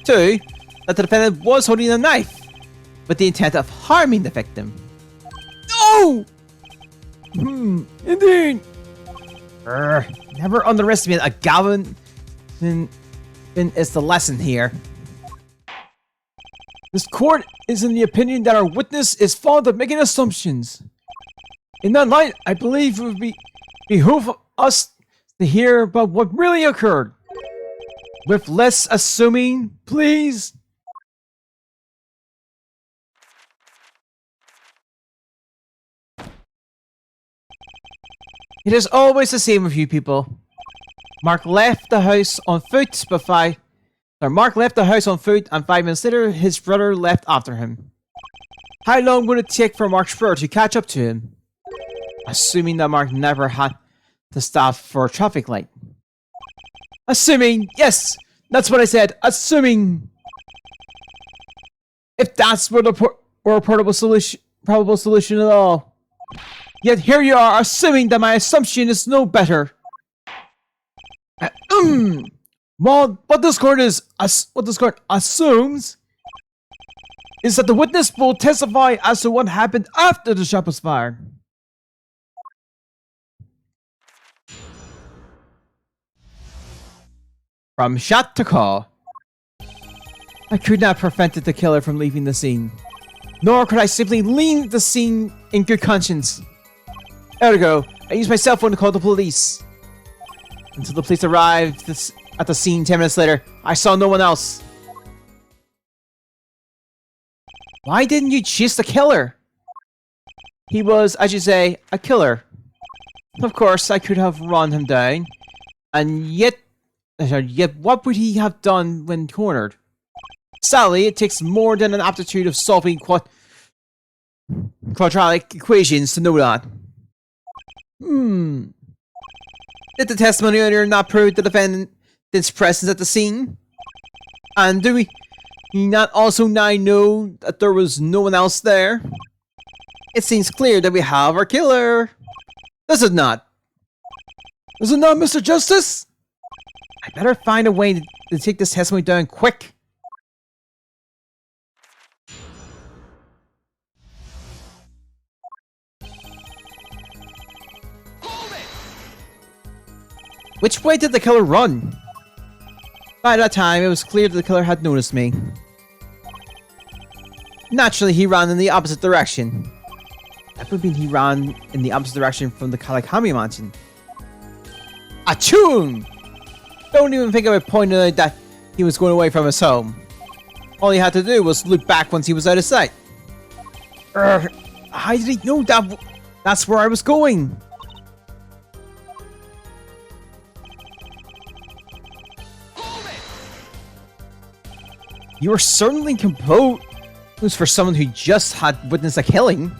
Speaker 1: Two, that the defendant was holding a knife with the intent of harming the victim. No! Indeed. Never underestimate a Gavin. Is the lesson here. This court is in the opinion that our witness is fond of making assumptions. In that light, I believe it would behoove us to hear about what really occurred. With less assuming, please. It is always the same with you people. Mark left the house on foot, and 5 minutes later, his brother left after him. How long would it take for Mark's brother to catch up to him? Assuming that Mark never had to stop for a traffic light. Assuming, yes, that's what I said. Assuming. If that's were the probable solution at all. Yet here you are, assuming that my assumption is no better. Well, what this court assumes is that the witness will testify as to what happened after the shot was fired. From shot to call. I could not have prevented the killer from leaving the scene. Nor could I simply leave the scene in good conscience. Ergo, I used my cell phone to call the police. Until the police arrived at the scene 10 minutes later, I saw no one else. Why didn't you chase the killer? He was, as you say, a killer. Of course, I could have run him down, and yet what would he have done when cornered? Sadly, it takes more than an aptitude of solving quadratic equations to know that. Did the testimony earlier not prove the defendant's presence at the scene? And do we not also now know that there was no one else there? It seems clear that we have our killer. Does it not? Does it not, Mr. Justice? I better find a way to take this testimony down quick. Which way did the killer run? By that time, it was clear that the killer had noticed me. Naturally, he ran in the opposite direction. That would mean he ran in the opposite direction from the Kawakami mansion. Achoo! Don't even think about pointing out that he was going away from his home. All he had to do was look back once he was out of sight. How did he know that's where I was going? You are certainly composed for someone who just had witnessed a killing.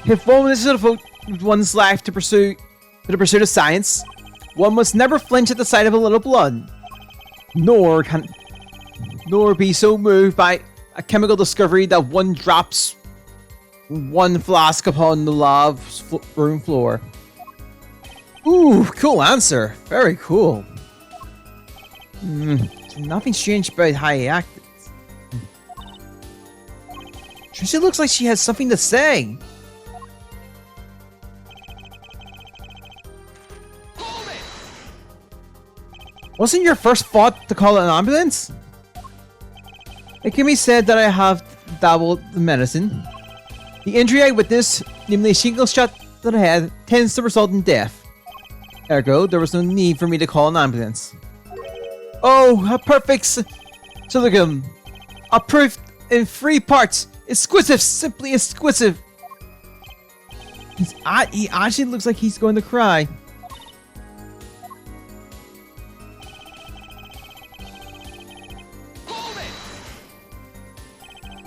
Speaker 1: If one wishes to devote one's life to the pursuit of science, one must never flinch at the sight of a little blood, nor be so moved by a chemical discovery that one drops one flask upon the lava room floor. Ooh, cool answer. Very cool. Nothing strange about how he acted. Tricia looks like she has something to say. Wasn't your first thought to call an ambulance? It can be said that I have dabbled in medicine. The injury I witnessed, namely a single shot to the head, tends to result in death. Ergo, there was no need for me to call an ambulance. Oh, a perfect silicum. Approved in 3 parts. Exquisite, simply exquisite. He actually looks like he's going to cry.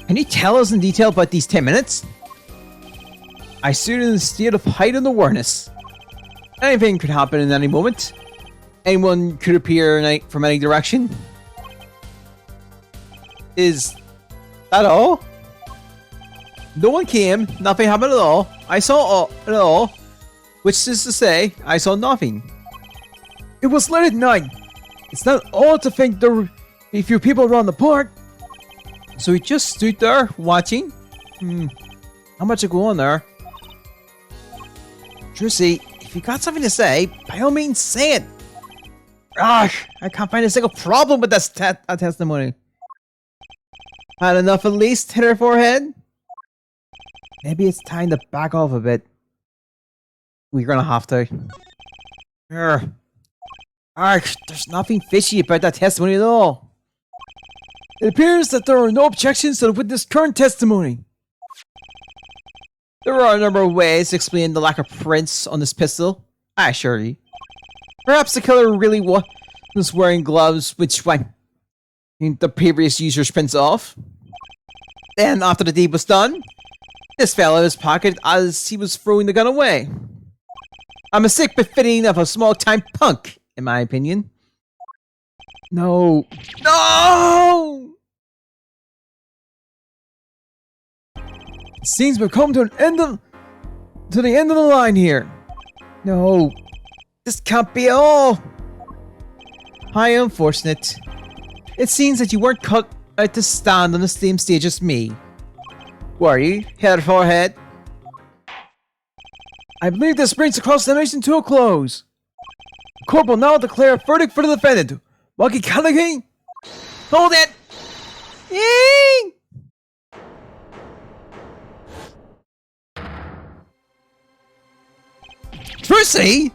Speaker 1: Can you tell us in detail about these 10 minutes? I stood in a state of heightened awareness. Anything could happen in any moment. Anyone could appear from any direction. Is that all? No one came, nothing happened at all. I saw it all, which is to say, I saw nothing. It was late at night. It's not odd to think there were a few people around the park. So he just stood there, watching? How much to go on there? Trucy, if you got something to say, by all means say it. I can't find a single problem with this testimony. Had enough at least, hit her forehead? Maybe it's time to back off a bit. We're gonna have to. There's nothing fishy about that testimony at all. It appears that there are no objections to the witness' current testimony. There are a number of ways to explain the lack of prints on this pistol, I assure you. Perhaps the killer really was wearing gloves which wiped the previous user's prints off. Then, after the deed was done, this fell out of his pocket as he was throwing the gun away. A mistake befitting of a small-time punk, in my opinion. No! It seems we've come to the end of the line here. No, this can't be all. How unfortunate. It seems that you weren't cut out to stand on the same stage as me. Were you, head for head? I believe this brings the cross-examination to a close. The court will now declare a verdict for the defendant. Waki Kanagi? Hold it! Yee! Trucy?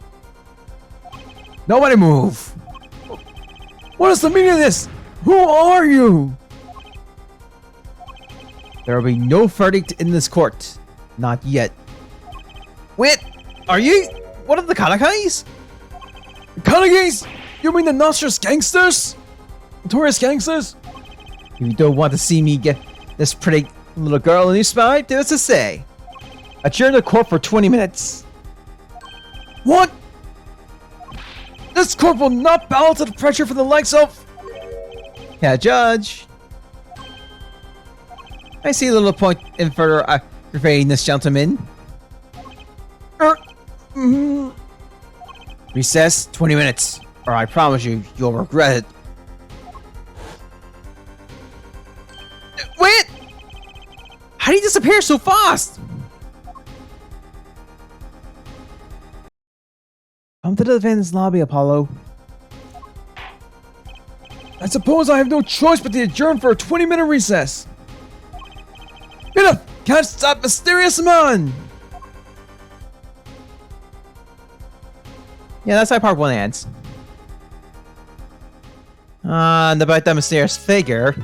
Speaker 1: Nobody move. What is the meaning of this? Who are you? There will be no verdict in this court. Not yet. Wait! Are you one of the Kanakais?
Speaker 2: Kanagis? You mean the nostrous gangsters? Notorious gangsters?
Speaker 1: You don't want to see me get this pretty little girl a new spy? Do as I say. Adjourn the court for 20 minutes.
Speaker 2: What? This court will not bow to the pressure from the likes of...
Speaker 1: Yeah, Judge. I see a little point in further aggravating this gentleman. Recess 20 minutes, or I promise you, you'll regret it. Wait! How did he disappear so fast? Come to the defense lobby, Apollo.
Speaker 2: I suppose I have no choice but to adjourn for a 20-minute recess. Enough! Catch that mysterious man!
Speaker 1: Yeah, that's how part 1 ends. And about that mysterious figure.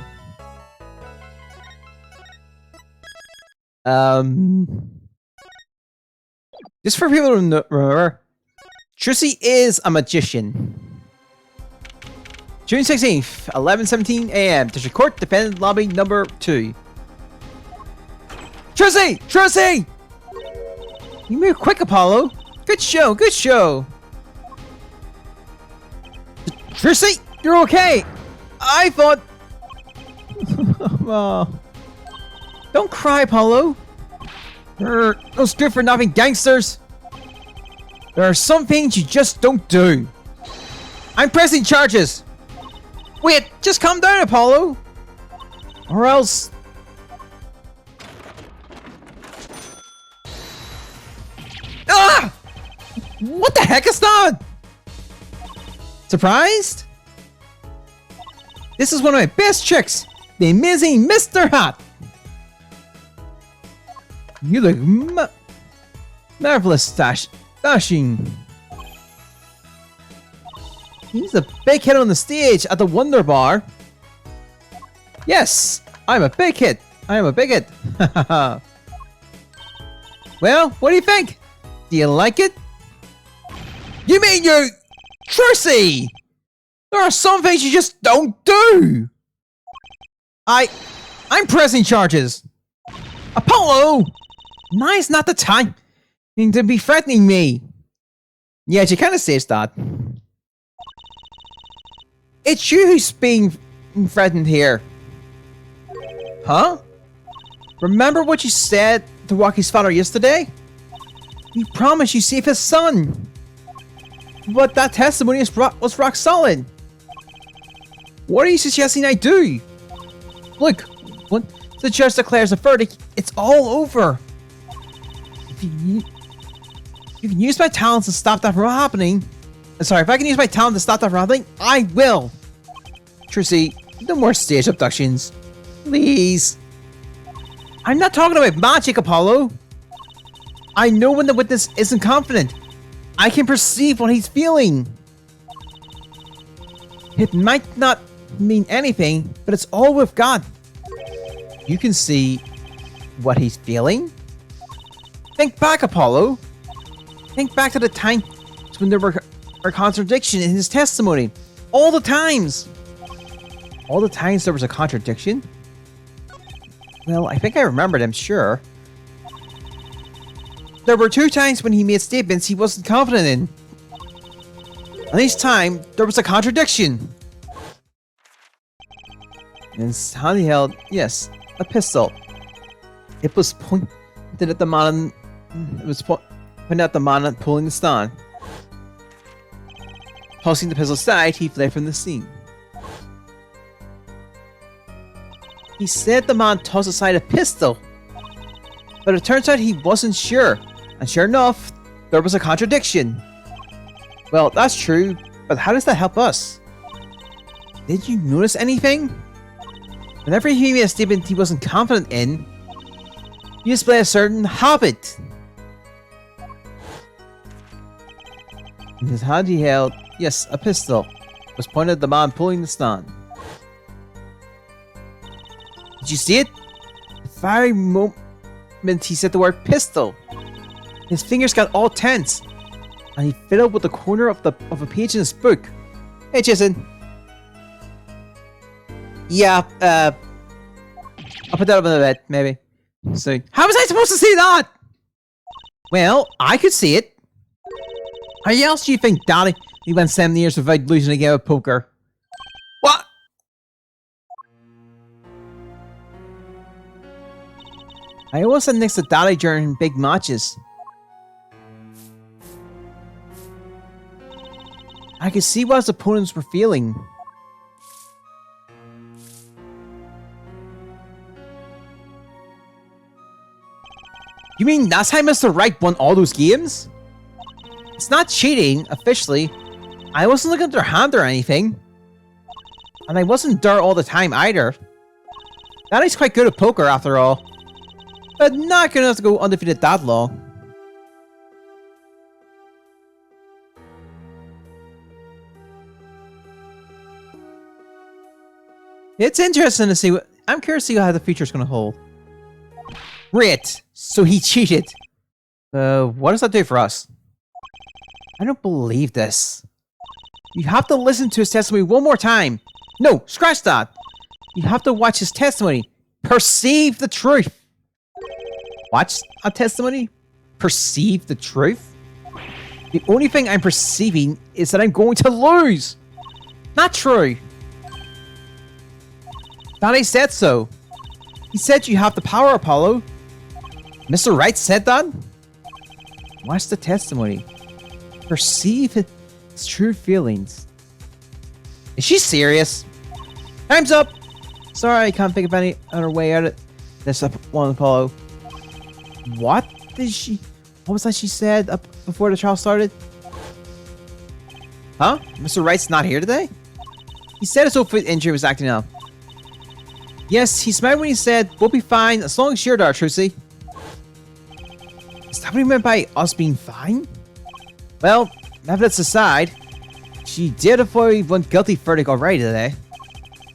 Speaker 1: Just for people to remember, Trissy is a magician. June 16th, 11:17 a.m. District Court, Defendant Lobby number 2.
Speaker 2: Trissy! Trissy!
Speaker 1: You move quick, Apollo. Good show, good show. Trissy, you're okay. I thought... Oh. Don't cry, Apollo. No script for nothing, gangsters. There are some things you just don't do. I'm pressing charges. Wait, just calm down, Apollo. Or else... Ah! What the heck is that? Surprised? This is one of my best tricks. The amazing Mr. Hot. You look marvelous, dashing. He's a big hit on the stage at the Wonder Bar. Yes, I'm a big hit. I am a big hit. Well, what do you think? Do you like it? You mean you... Trissy! There are some things you just don't do! I'm pressing charges! Apollo! Now's not the time to be threatening me. Yeah, she kind of says that. It's you who's being threatened here. Huh? Remember what you said to Rocky's father yesterday? You promised you'd save his son. But that testimony was rock solid. What are you suggesting I do? Look, once the judge declares a verdict, it's all over. If you can use my talents to stop that from happening. Sorry, if I can use my talent to stop that from happening, I will. Trissy, no more stage abductions. Please. I'm not talking about magic, Apollo. I know when the witness isn't confident. I can perceive what he's feeling. It might not mean anything, but it's all we've got. You can see what he's feeling. Think back, Apollo. Think back to the times when there were a contradiction in his testimony. All the times. All the times there was a contradiction? Well, I think I remembered, I'm sure. There were 2 times when he made statements he wasn't confident in. And each time, there was a contradiction. In his hand he held, yes, a pistol. It was pointed at the man. It was pointed at the man pulling the stand. Tossing the pistol aside, he fled from the scene. He said the man tossed aside a pistol, but it turns out he wasn't sure. And sure enough, there was a contradiction. Well, that's true, but how does that help us? Did you notice anything? Whenever he made a statement he wasn't confident in, he displayed a certain habit. In his hand he held, yes, a pistol. It was pointed at the man pulling the stand. Did you see it? The very moment moment he said the word pistol. His fingers got all tense, and he fiddled with the corner of a page in his book. Hey, Jason. Yeah, I'll put that up in the bed, maybe. So, how was I supposed to see that? Well, I could see it. How else do you think, Daddy? He went 7 years without losing a game of poker. What? I always sat next to Daddy during big matches. I could see what his opponents were feeling. You mean that's how Mr. Right won all those games? It's not cheating, officially. I wasn't looking at their hand or anything. And I wasn't there all the time either. Daddy's quite good at poker after all. But not good enough to go undefeated that long. It's interesting to see what... I'm curious to see how the future's gonna hold. Great! So he cheated. What does that do for us? I don't believe this. You have to listen to his testimony one more time. No, scratch that. You have to watch his testimony. Perceive the truth. Watch a testimony? Perceive the truth? The only thing I'm perceiving is that I'm going to lose. Not true. Daddy said so. He said you have the power, Apollo. Mr. Wright said that? Watch the testimony. Perceive his true feelings. Is she serious? Time's up! Sorry, I can't think of any other way out of this one, Apollo. What was that she said up before the trial started? Huh? Mr. Wright's not here today? He said his foot injury was acting up. Yes, he smiled when he said, we'll be fine as long as you're there, Trucy. Is that what he meant by us being fine? Well, evidence aside, she did avoid one guilty verdict already today.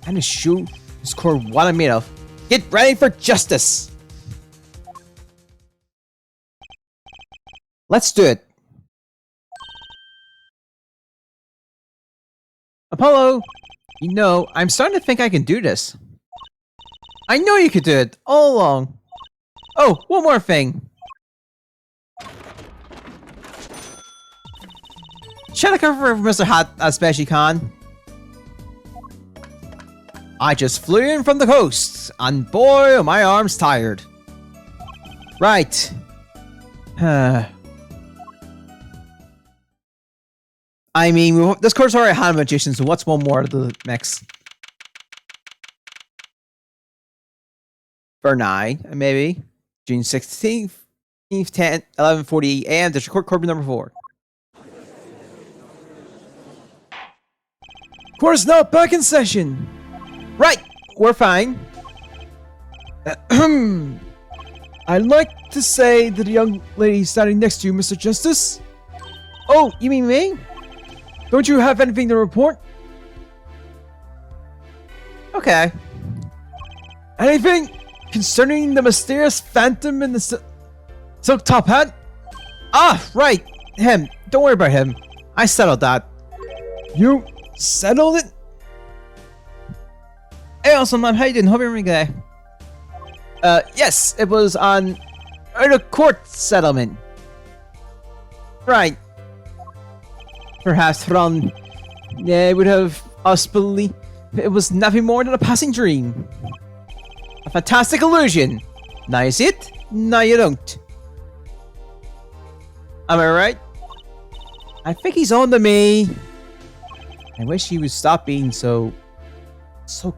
Speaker 1: I'm gonna shoot this court what I'm made of. Get ready for justice! Let's do it. Apollo, you know, I'm starting to think I can do this. I know you could do it, all along. Oh, one more thing. Should I cover for Mr. Hat Special Khan? I just flew in from the coast, and boy, are my arms tired. Right. I mean, this course already had a magician, so what's one more to the mix? For 9, maybe. June 16th, 10, 11:40 a.m. District Court, Court number 4.
Speaker 2: Court is now back in session.
Speaker 1: Right, we're fine.
Speaker 2: I'd like to say to the young lady standing next to you, Mr. Justice.
Speaker 1: Oh, you mean me?
Speaker 2: Don't you have anything to report?
Speaker 1: Okay.
Speaker 2: Anything concerning the mysterious phantom in the silk top hat?
Speaker 1: Ah, right. Him. Don't worry about him. I settled that.
Speaker 2: You settled it?
Speaker 1: Hey, awesome man. How you doing? Hope you're having a good day. Yes, it was on a court settlement. Right. Perhaps from would have us believe it was nothing more than a passing dream. A fantastic illusion. Now you see it, now you don't. Am I right? I think he's on to me. I wish he would stop being so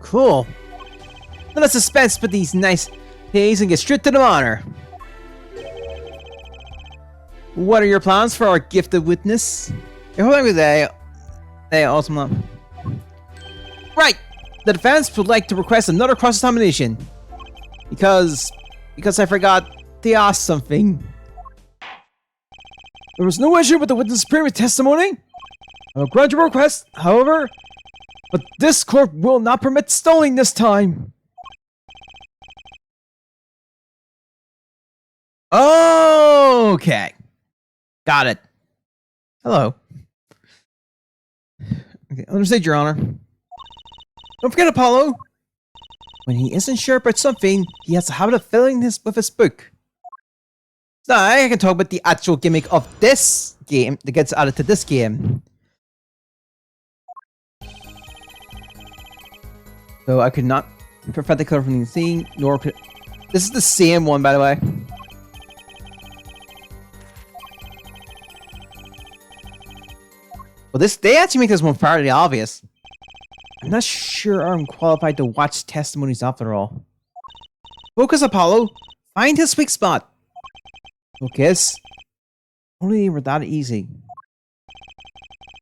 Speaker 1: cool. Let us suspense with these nice days and get straight to the honor. What are your plans for our gifted witness? You're holding me there. Hey, awesome man. Right! The defense would like to request another cross-examination. Because I forgot to ask something.
Speaker 2: There was no issue with the witness' previous testimony. I'll grant your request, however, but this court will not permit stalling this time.
Speaker 1: Okay. Got it. Hello. Okay, understood, Your Honor. Don't forget Apollo. When he isn't sure about something, he has a habit of filling this with his book. So I can talk about the actual gimmick of this game that gets added to this game. So I could not prevent the color from the scene, nor could... This is the same one, by the way. Well, they actually make this one fairly obvious. I'm not sure I'm qualified to watch testimonies after all. Focus, Apollo. Find his weak spot. Focus. Only were that easy.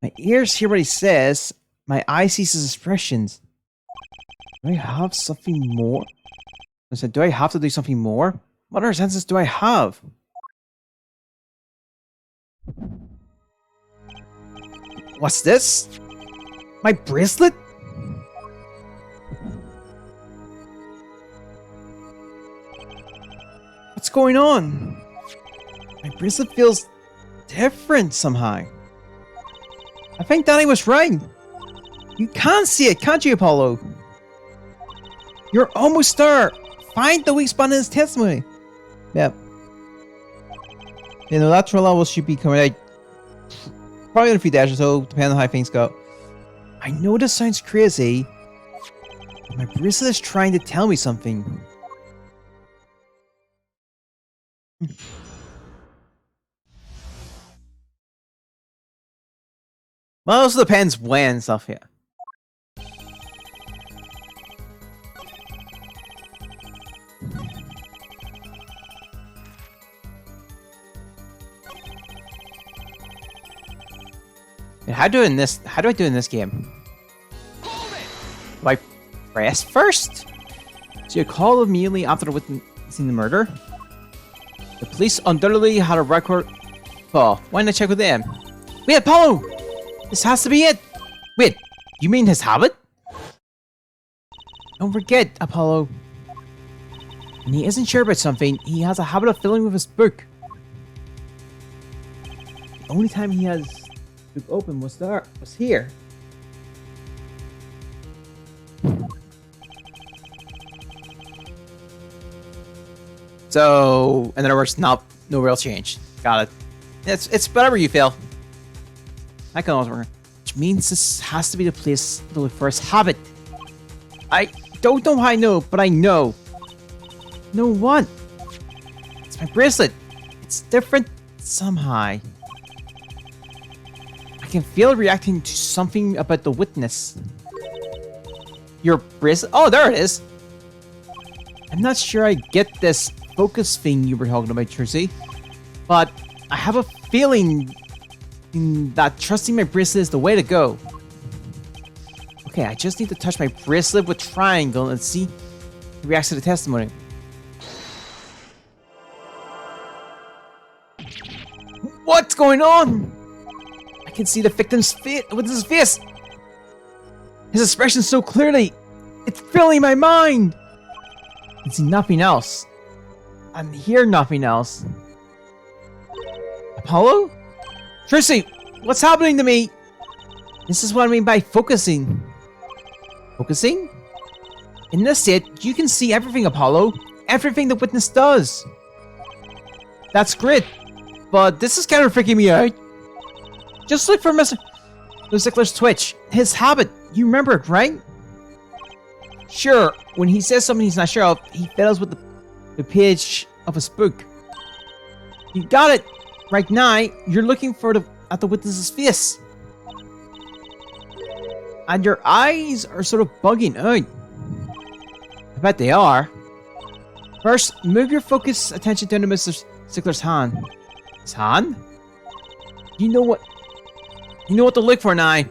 Speaker 1: My ears hear what he says. My eyes see his expressions. Do I have something more? I said, do I have to do something more? What other senses do I have? What's this? My bracelet? What's going on? My bracelet feels different somehow. I think Danny was right. You can't see it, can't you, Apollo? You're almost there. Find the weak spot in his testimony. Yep. You know, that level should be coming out probably in a few days or so, depending on how things go. I know this sounds crazy, but my bracelet is trying to tell me something. Well, it also depends when and stuff, yeah. How do I do in this game? Do I press first? So you call immediately after witnessing the murder? The police undoubtedly had a record. Oh, why not check with them? Wait, Apollo! This has to be it! Wait, you mean his habit? Don't forget, Apollo. When he isn't sure about something, he has a habit of filling with his book. The only time he has book open was here. So, in other words, no real change. Got it. It's whatever you feel. I can always work. Which means this has to be the place to look for his habit. I don't know how I know, but I know. Know what? It's my bracelet. It's different somehow. I can feel it reacting to something about the witness. Your bracelet? Oh, there it is. I'm not sure I get this focus thing you were talking about, Tracy. But I have a feeling that trusting my bracelet is the way to go. Okay, I just need to touch my bracelet with triangle and see if it reacts to the testimony. What's going on? I can see the victim's face with his face. His expression so clearly. It's filling my mind. I can see nothing else. And hear nothing else. Apollo? Tracy, what's happening to me? This is what I mean by focusing. Focusing? In this state, you can see everything, Apollo. Everything the witness does. That's great. But this is kind of freaking me out. Just look for Mr. Zickler's twitch. His habit. You remember it, right? Sure, when he says something he's not sure of, he fiddles with the page of his book. You got it. Right now, you're looking at the witness's face. And your eyes are sort of bugging out. I bet they are. First, move your focus attention down to Mr. Zickler's hand. His hand? You know what to look for now.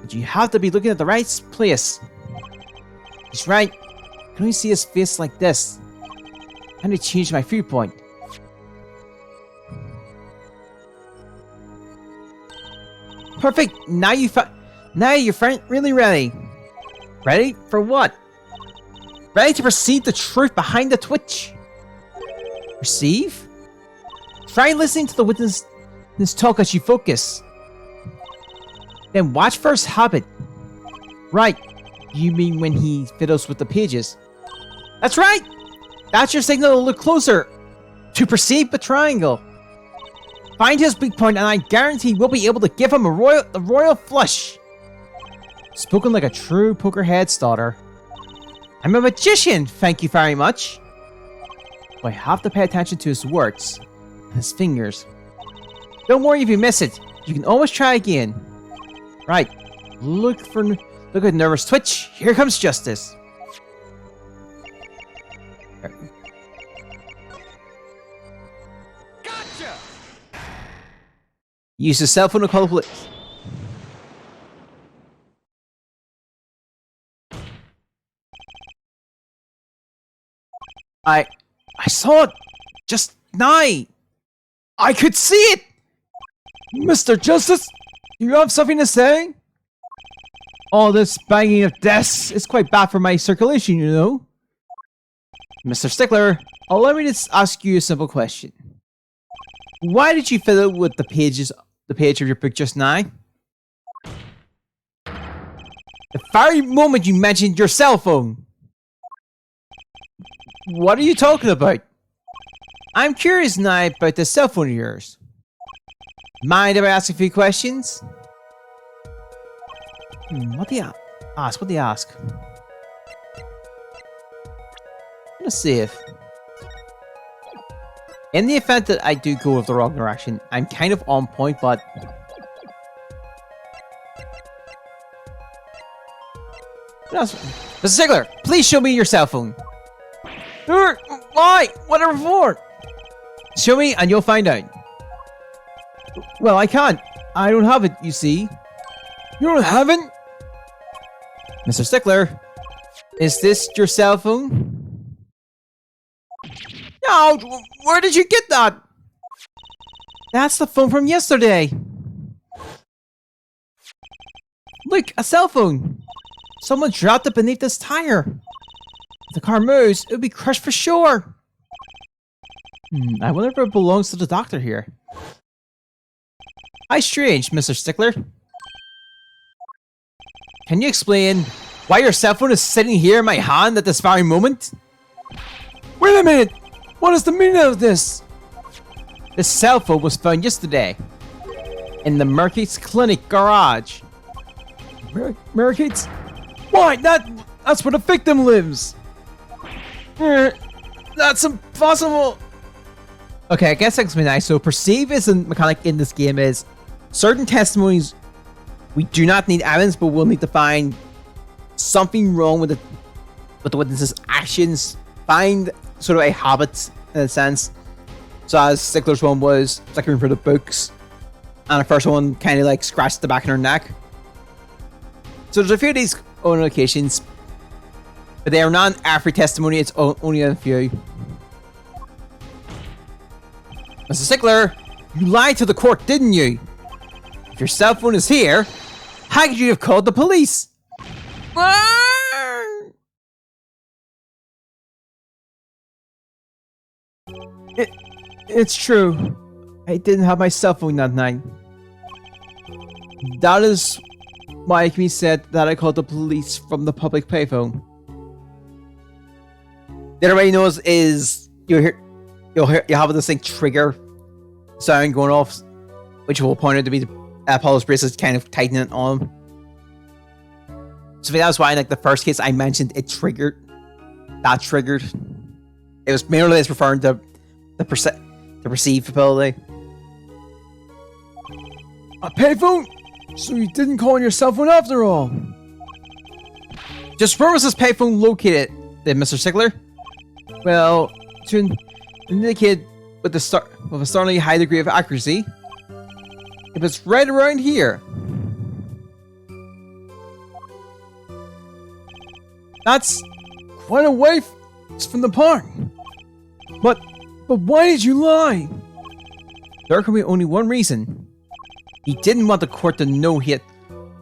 Speaker 1: But you have to be looking at the right place. He's right. I can only see his face like this. I need to change my viewpoint. Perfect. Now you're really ready. Ready for what? Ready to perceive the truth behind the twitch. Perceive? Try listening to the witness talk as you focus. Then watch for his habit. Right. You mean when he fiddles with the pages? That's right! That's your signal to look closer. To perceive the triangle. Find his weak point and I guarantee we'll be able to give him a royal flush. Spoken like a true poker head starter. I'm a magician, thank you very much. But I have to pay attention to his words. His fingers. Don't worry if you miss it. You can always try again. Right. Look at nervous twitch. Here comes justice.
Speaker 2: Gotcha!
Speaker 1: Use your cell phone to call the police. I saw it just now. I could see it.
Speaker 2: Mr. Justice, you have something to say?
Speaker 1: All this banging of desks is quite bad for my circulation, you know. Mr. Stickler, allow me to ask you a simple question. Why did you fiddle with the page of your book just now? The very moment you mentioned your cell phone. What are you talking about? I'm curious now about the cell phone of yours. Mind if I ask a few questions? What do you ask? What do you ask? Let's see if... In the event that I do go with the wrong direction, I'm kind of on point, but... Mr. Stickler, please show me your cell phone. Why? Whatever for? Show me and you'll find out. Well, I can't. I don't have it, you see.
Speaker 2: You don't have it?
Speaker 1: Mr. Stickler, is this your cell phone? No, where did you get that? That's the phone from yesterday. Look, a cell phone. Someone dropped it beneath this tire. If the car moves, it would be crushed for sure. I wonder if it belongs to the doctor here. How strange, Mr. Stickler. Can you explain why your cell phone is sitting here in my hand at this very moment?
Speaker 2: Wait a minute! What is the meaning of this?
Speaker 1: This cell phone was found yesterday in the Mercade's clinic garage.
Speaker 2: Mercade's? Why? That's where the victim lives. That's impossible.
Speaker 1: Okay, I guess that's nice. So perceive as a mechanic in this game is certain testimonies we do not need evidence, but we'll need to find something wrong with the witness's actions. Find sort of a habit in a sense. So as Stickler's one was looking for the books, and the first one kind of like scratched the back of her neck. So there's a few of these on occasions, but they are not in every testimony. It's only a few. Mr. Stickler, you lied to the court, didn't you? If your cell phone is here, how could you have called the police?
Speaker 2: It's true. I didn't have my cell phone that night. That is why it can be said that I called the police from the public payphone.
Speaker 1: That everybody knows is you'll have this thing trigger sound going off, which will point out to be the Apollo's bracelet kind of tightening it on. So that's why, like the first case I mentioned, it triggered. That triggered. It was merely as referring to the perceived ability.
Speaker 2: A payphone? So you didn't call on your cell phone after all?
Speaker 1: Just where was this payphone located, then, Mr. Stickler?
Speaker 2: Well, to indicate with a startlingly high degree of accuracy, if it's right around here. That's quite a way from the park. But why did you lie?
Speaker 1: There can be only one reason. He didn't want the court to know he had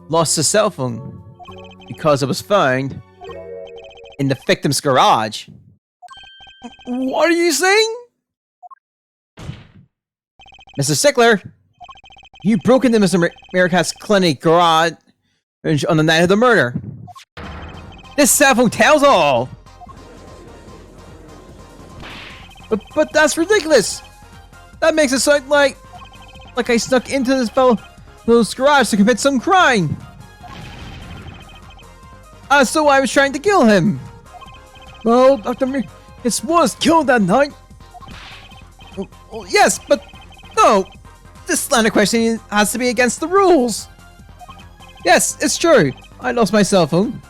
Speaker 1: lost his cell phone because it was found in the victim's garage.
Speaker 2: What are you saying? Mr. Stickler, you broke into Mr. Meerkat's clinic garage on the night of the murder. This cell phone tells all. But that's ridiculous. That makes it sound like I snuck into this fellow's garage to commit some crime. So I was trying to kill him. Well, Dr. Meerkat was killed that night. Well, yes, but no. This line of questioning has to be against the rules. Yes, it's true. I lost my cell phone.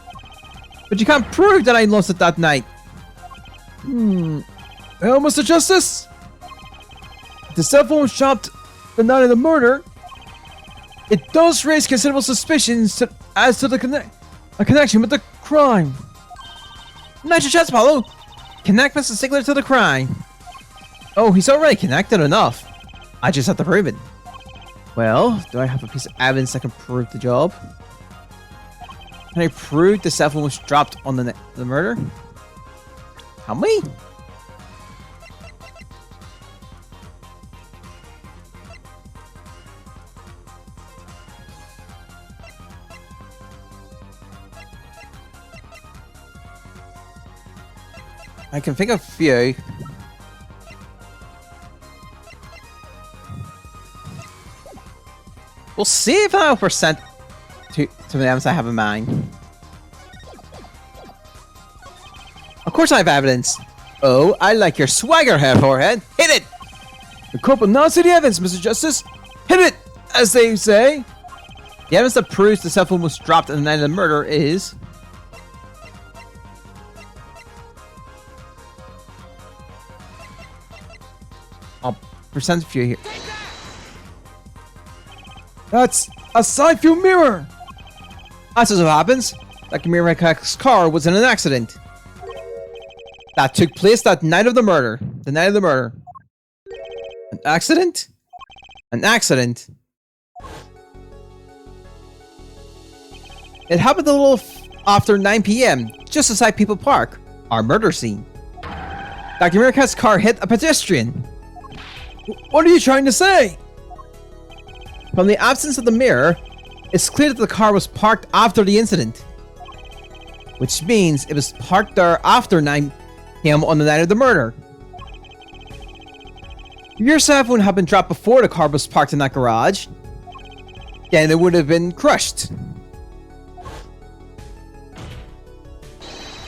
Speaker 2: But you can't prove that I lost it that night. Well, Mr. Justice, the cell phone was dropped the night of the murder. It does raise considerable suspicions as to a connection with the crime. Not your chance, Apollo. Connect Mr. Stickler to the crime. Oh, he's already connected enough. I just have to prove it. Well, do I have a piece of evidence that can prove the job? Can I prove the cell phone was dropped on the murder? How many? I can think of a few. We'll see if I have percent to the names I have in mind. Of course I have evidence. Oh, I like your swagger, hair forehead. Hit it! The court will not see the evidence, Mr. Justice. Hit it, as they say. The evidence that proves the cell phone was dropped on the night of the murder is... I'll present a few here. That's a side view mirror! As it so happens, Dr. Meerkat's car was in an accident. That took place that night of the murder. The night of the murder. An accident? An accident. It happened a little after 9 p.m., just outside People Park, our murder scene. Dr. Meerkat's car hit a pedestrian. What are you trying to say? From the absence of the mirror, it's clear that the car was parked after the incident. Which means it was parked there after 9 p.m. on the night of the murder. If your cell phone had been dropped before the car was parked in that garage, then it would have been crushed.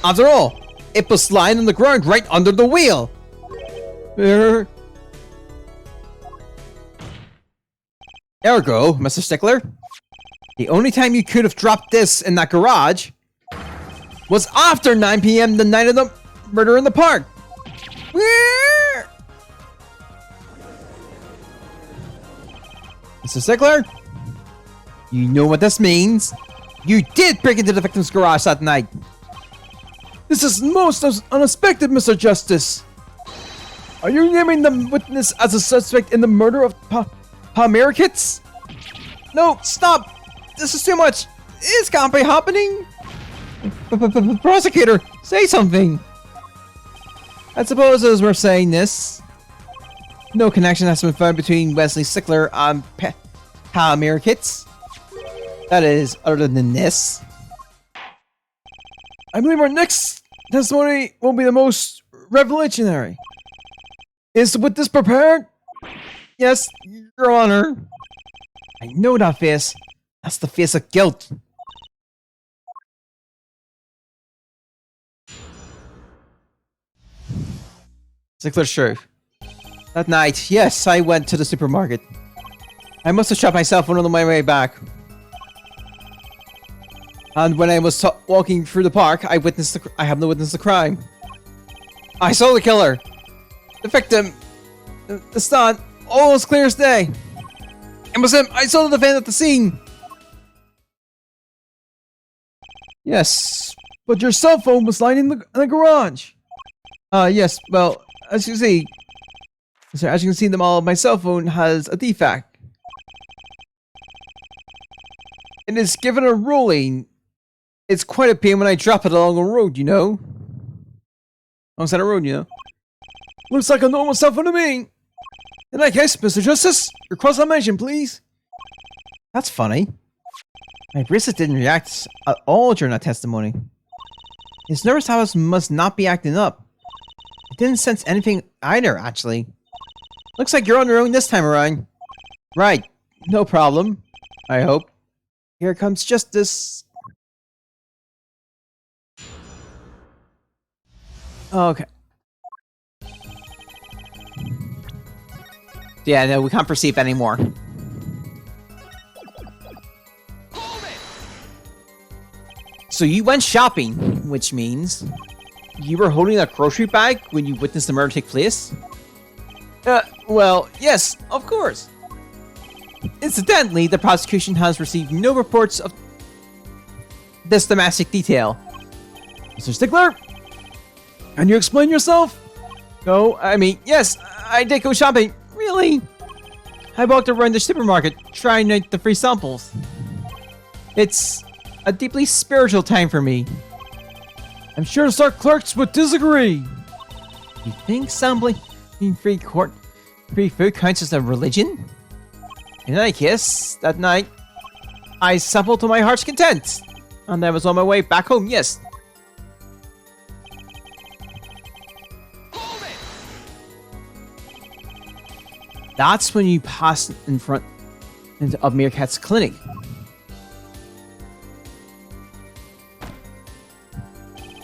Speaker 2: After all, it was lying on the ground right under the wheel. Ergo, Mr. Stickler, the only time you could have dropped this in that garage was after 9 p.m. the night of the murder in the park. Mr. Stickler, you know what this means. You did break into the victim's garage that night. This is most unexpected, Mr. Justice. Are you naming the witness as a suspect in the murder of Meerkats? No, stop! This is too much! This can't be happening! Prosecutor, say something! I suppose as we're saying this, no connection has been found between Wesley Stickler and Meerkats. That is, other than this. I believe our next testimony will be the most revolutionary. Is the witness prepared? Yes, Your Honor. I know that face. That's the face of guilt. Stickler's true. That night, yes, I went to the supermarket. I must have shot myself on my way back. And when I was walking through the park, I happened to witness the crime. I saw the killer. The victim. The stunt. All was clear as day. It was him. I saw the defendant at the scene. Yes, but your cell phone was lying in the garage. Yes, well, as you see, as you can see them all, my cell phone has a defect. It is given a ruling. It's quite a pain when I drop it along a road, you know. Alongside a road, you know. Looks like a normal cell phone to me. In that case, Mr. Justice, your cross-examination, please.
Speaker 1: That's funny. My bracelet didn't react at all during that testimony. His nervous habits must not be acting up. I didn't sense anything either, actually. Looks like you're on your own this time around. Right. No problem. I hope. Here comes Justice. Okay. Yeah, no, we can't perceive anymore. So you went shopping, which means you were holding a grocery bag when you witnessed the murder take place? Well, yes, of course. Incidentally, the prosecution has received no reports of this domestic detail.
Speaker 2: Mr. Stickler, can you explain yourself?
Speaker 1: No, I mean, yes, I did go shopping. Really? I walked around the supermarket trying out the free samples. It's a deeply spiritual time for me.
Speaker 2: I'm sure the store clerks would disagree.
Speaker 1: You think sampling free food counts as a religion? In any case, that night, I sampled to my heart's content. And I was on my way back home, yes. That's when you passed in front of Meerkat's clinic.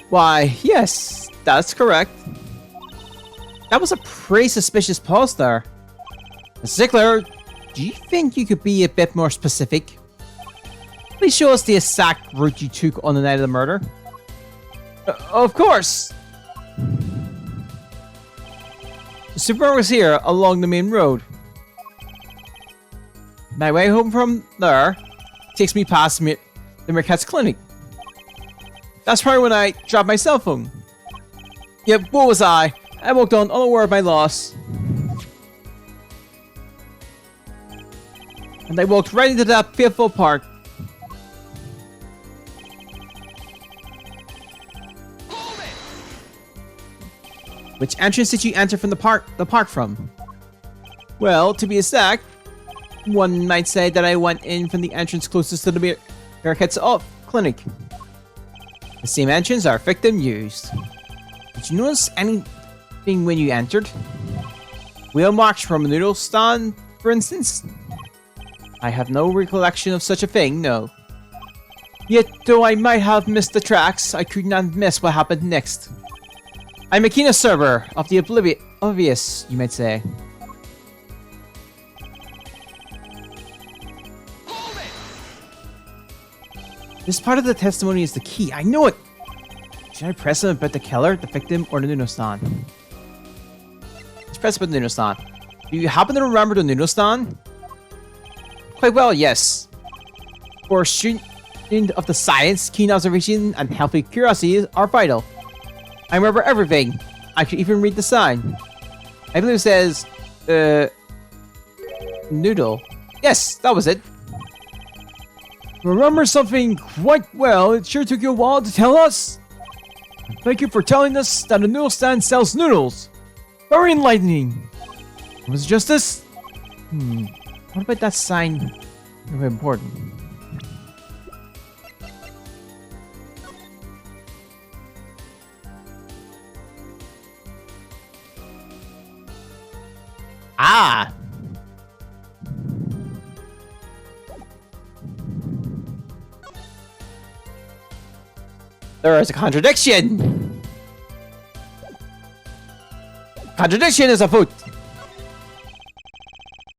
Speaker 1: Why, yes, that's correct. That was a pretty suspicious pause there. Ziegler, do you think you could be a bit more specific? Please show us the exact route you took on the night of the murder. Of course! The supermarket was here, along the main road. My way home from there takes me past the Meerkat's clinic. That's probably when I dropped my cell phone. Yep, what was I? I walked on unaware of my loss. And I walked right into that fateful park. Which entrance did you enter from the park from? Well, to be exact, one might say that I went in from the entrance closest to the Meerkat's clinic. The same entrance our victim used. Did you notice anything when you entered? Wheel marks from a noodle stand, for instance? I have no recollection of such a thing, no. Yet, though I might have missed the tracks, I could not miss what happened next. I'm a keen observer of the obvious, you might say. This part of the testimony is the key. I know it! Should I press him about the killer, the victim, or the noodle stand? Let's press about the noodle stand. Do you happen to remember the noodle stand? Quite well, yes. For a student of the science, keen observation and healthy curiosity are vital. I remember everything. I could even read the sign. I believe it says, noodle. Yes, that was it.
Speaker 2: Remember something quite well. It sure took you a while to tell us. Thank you for telling us that a noodle stand sells noodles. Very enlightening. Was it Justice?
Speaker 1: What about that sign? Very important. Ah! There is a contradiction! Contradiction is afoot!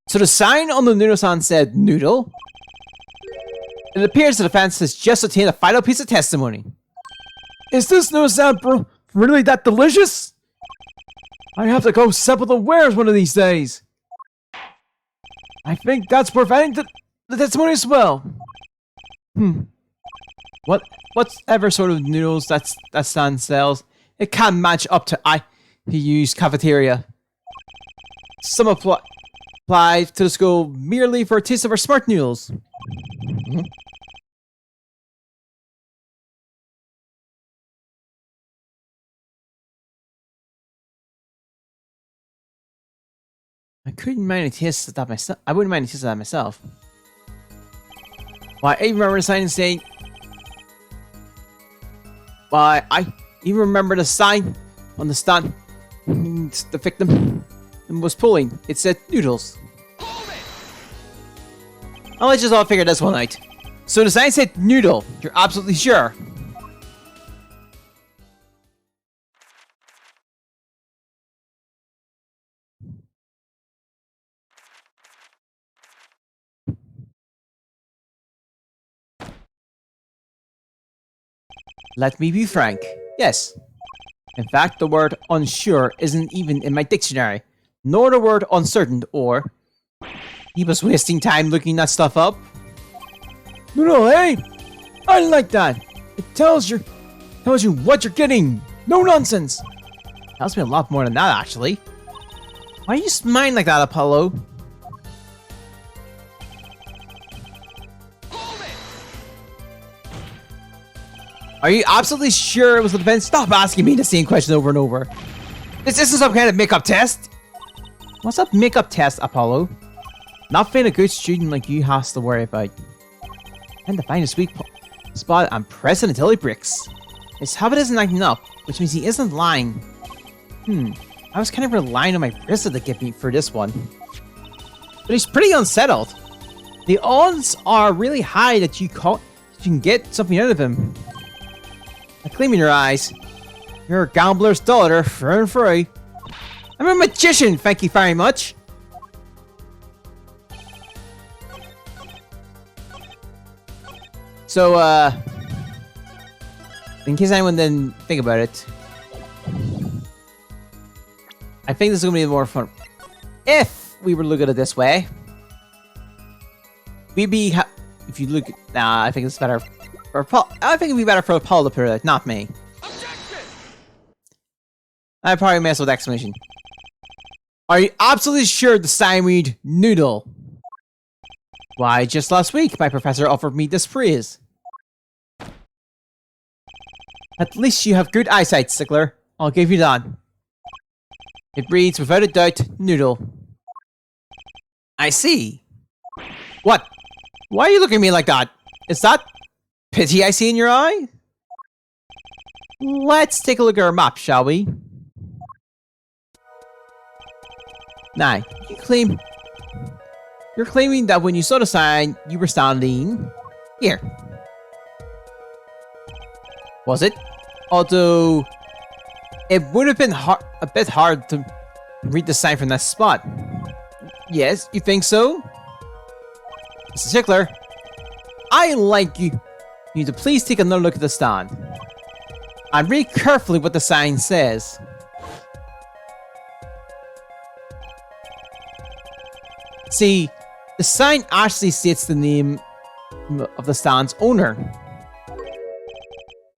Speaker 1: So the sign on the noodle stand said noodle? It appears the defense has just obtained a final piece of testimony.
Speaker 2: Is this noodle stand really that delicious? I have to go sample the wares one of these days. I think that's worth adding to the testimony as well.
Speaker 1: Whatever sort of noodles that stand sells, it can match up to IPU's cafeteria. Some apply to the school merely for a taste of our smart noodles. I couldn't mind a taste of that myself. I wouldn't mind a taste of that myself. Why, I even remember the sign saying... Why, I even remember the sign on the stand. The victim was pulling. It said noodles. I'll let you all figure this one out. So the sign said noodle. You're absolutely sure? Let me be frank. Yes. In fact, the word unsure isn't even in my dictionary. Nor the word uncertain or... He was wasting time looking that stuff up.
Speaker 2: No, hey! I like that. It tells you what you're getting. No nonsense.
Speaker 1: Tells me a lot more than that, actually. Why are you smiling like that, Apollo? Are you absolutely sure it was the defense? Stop asking me the same question over and over. This isn't some kind of makeup test. What's up makeup test, Apollo? Not being a good student like you has to worry about. And to find a sweet spot and press an utility bricks. His habit isn't acting up, which means he isn't lying. I was kind of relying on my wrist to get me for this one. But he's pretty unsettled. The odds are really high that you can get something out of him. A gleam in your eyes. You're a gambler's daughter, through and through. I'm a magician, thank you very much. So, in case anyone didn't think about it, I think this is gonna be more fun. If we were to look at it this way, we'd be if you look, I think it's better. I think it'd be better for Paul to put it, not me. Objection! I probably mess with exclamation. Are you absolutely sure the stymied noodle? Why, just last week, my professor offered me this praise. At least you have good eyesight, Stickler. I'll give you that. It reads, without a doubt, noodle. I see. What? Why are you looking at me like that? Is that pity I see in your eye? Let's take a look at our map, shall we? Now, you're claiming that when you saw the sign, you were standing here. Was it? Although, it would have been a bit hard to read the sign from that spot. Yes, you think so? Mr. Stickler, I like you to please take another look at the stand. And read carefully what the sign says. See, the sign actually states the name of the stand's owner.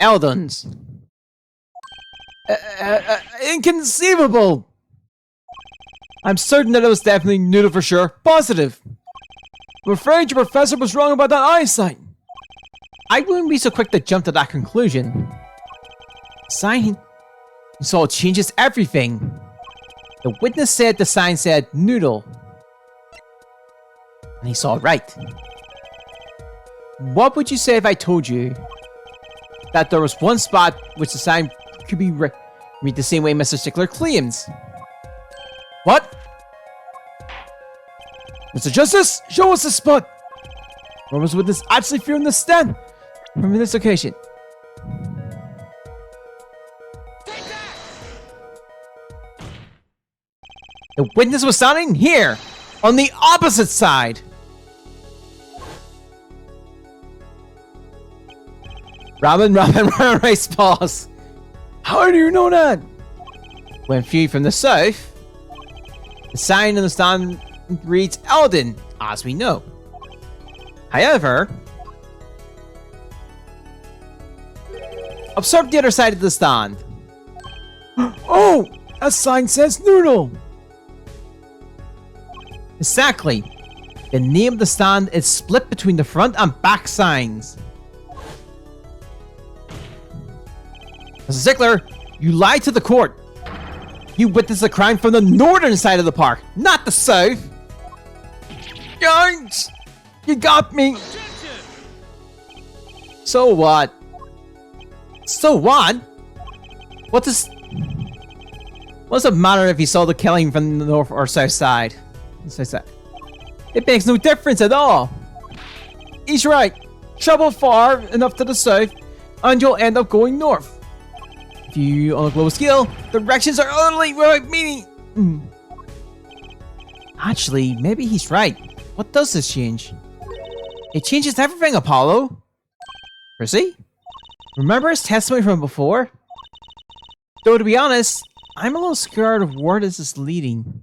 Speaker 1: Eldon's.
Speaker 2: Inconceivable! I'm certain that it was definitely noodle for sure. Positive. I'm afraid your professor was wrong about that eyesight.
Speaker 1: I wouldn't be so quick to jump to that conclusion. Sign you saw changes everything. The witness said the sign said noodle. And he saw it right. What would you say if I told you that there was one spot which the sign could be read the same way Mr. Stickler claims?
Speaker 2: What? Mr. Justice, show us the spot! Where was witness actually fearing the stand? Remember this occasion.
Speaker 1: The witness was standing here, on the opposite side. Robin, race paws.
Speaker 2: How do you know that?
Speaker 1: When viewed from the south, the sign on the stand reads Eldon, as we know. However, observe the other side of the stand.
Speaker 2: Oh, a sign says noodle.
Speaker 1: Exactly. The name of the stand is split between the front and back signs. Mr. Stickler, you lied to the court. You witnessed a crime from the northern side of the park, not the south.
Speaker 2: Yikes! You got me!
Speaker 1: So what? So what? What's it matter if you saw the killing from the north or south side? It makes no difference at all.
Speaker 2: He's right. Travel far enough to the south, and you'll end up going north.
Speaker 1: If you on a global scale,
Speaker 2: Directions are utterly without meaning.
Speaker 1: Actually, maybe he's right. What does this change? It changes everything, Apollo. Percy? Remember his testimony from before? Though to be honest, I'm a little scared of where this is leading.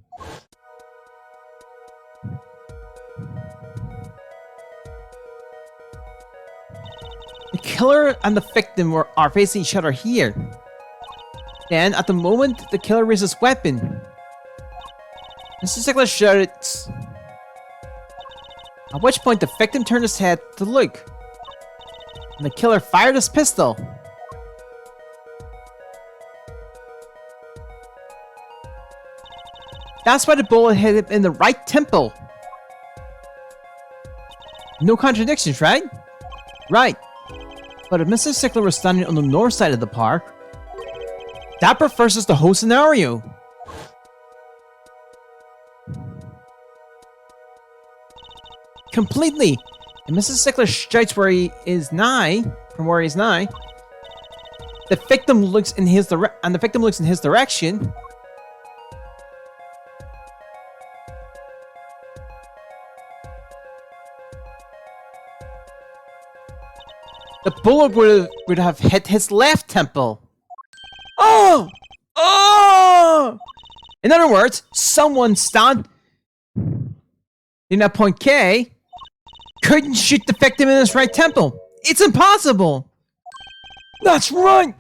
Speaker 1: The killer and the victim are facing each other here. Then, at the moment, the killer raises his weapon. Mr. Ziegler shouted, at which point the victim turned his head to look, and the killer fired his pistol. That's why the bullet hit him in the right temple. No contradictions, right? Right. But if Mr. Ziegler was standing on the north side of the park, that reverses the whole scenario. Completely. And Mrs. Ziegler strikes where he is nigh, from where he's nigh. The victim looks in his direction. The bullet would have hit his left temple.
Speaker 2: Oh! Oh!
Speaker 1: In other words, someone standing at point K couldn't shoot the victim in his right temple. It's impossible.
Speaker 2: That's right.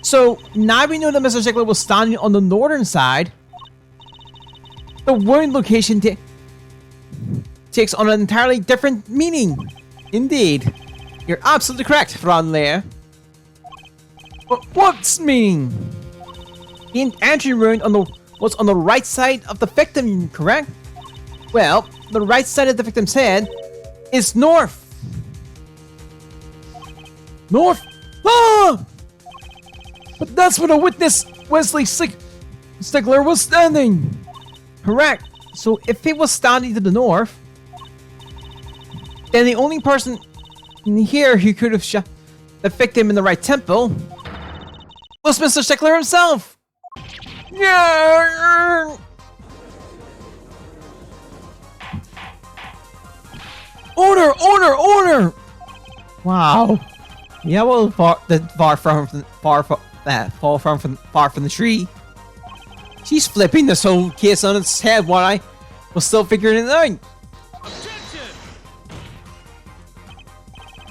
Speaker 1: So now we know that Mr. Ziegler was standing on the northern side. The wound location takes on an entirely different meaning. Indeed. You're absolutely correct, Franleer.
Speaker 2: What's meaning?
Speaker 1: The entry wound was on the right side of the victim, correct? Well, the right side of the victim's head is north.
Speaker 2: North? Ah! But that's where the witness, Wesley Ziegler, was standing.
Speaker 1: Correct. So if he was standing to the north, then the only person here who could have shot the victim in the right temple was Mr. Ziegler himself.
Speaker 2: Yeah. Order!
Speaker 1: Wow. Yeah, well, far from the tree. She's flipping this whole case on its head while I was still figuring it out.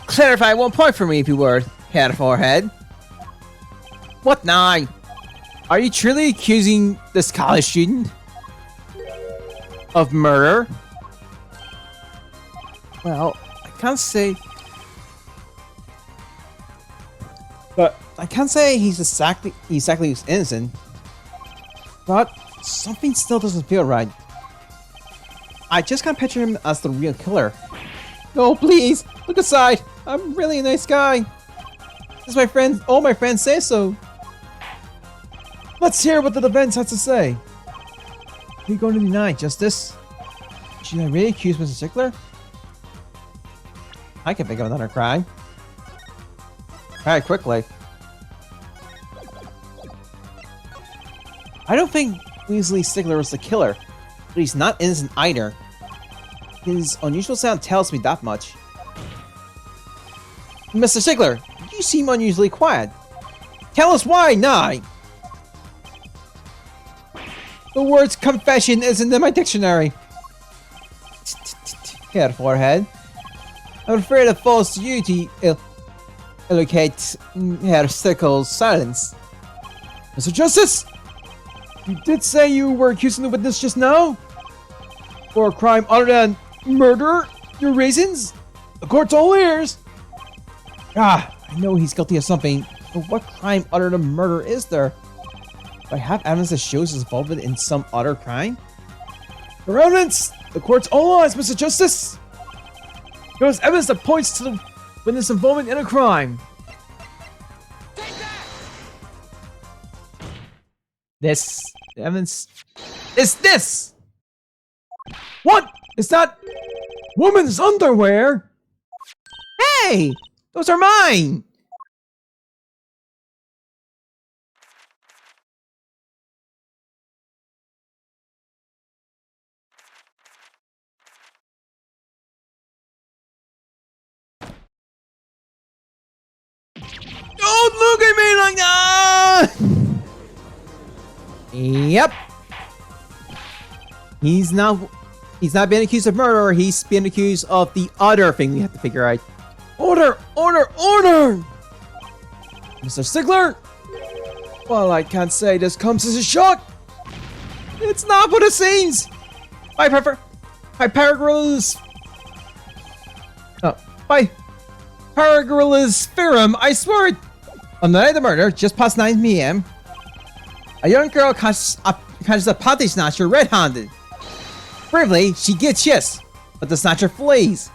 Speaker 1: Clarify 1 point for me, if you would, head or forehead. What now? Are you truly accusing this college student of murder? Well, I can't say he's exactly innocent. But something still doesn't feel right. I just can't picture him as the real killer. No, please, look aside. I'm really a nice guy. As my friends, all my friends say so.
Speaker 2: Let's hear what the defense has to say.
Speaker 1: What are you going to deny, Justice? Should I really accuse Mr. Ziegler? I can think of another crime. Very quickly. I don't think Weasley Ziegler was the killer, but he's not innocent either. His unusual sound tells me that much. Mr. Ziegler, you seem unusually quiet. Tell us why, Nye! The words confession isn't in my dictionary. Head forehead. I'm afraid it falls to you to allocate Herr Stickle's silence.
Speaker 2: Mr. Justice! You did say you were accusing the witness just now? For a crime other than murder? Your reasons? The court's all ears!
Speaker 1: Ah, I know he's guilty of something, but what crime other than murder is there? Do I have evidence that shows his involvement in some other crime?
Speaker 2: For evidence! The court's all eyes, Mr. Justice! There is evidence that points to the witness involvement in a crime.
Speaker 1: This evidence is this!
Speaker 2: What? Is that woman's underwear?
Speaker 1: Hey! Those are mine! Don't look at me like that! Yep. He's not being accused of murder, he's being accused of the other thing we have to figure out.
Speaker 2: Order! Order! Order! Mr. Stigler? Well, I can't say this comes as a shock.
Speaker 1: It's not what it seems! By Paragorilla's... by Paragorilla's theorem, I swear it! On the night of the murder, just past 9 p.m., a young girl catches a potty snatcher red-handed. Bravely, she gets yes, but the snatcher flees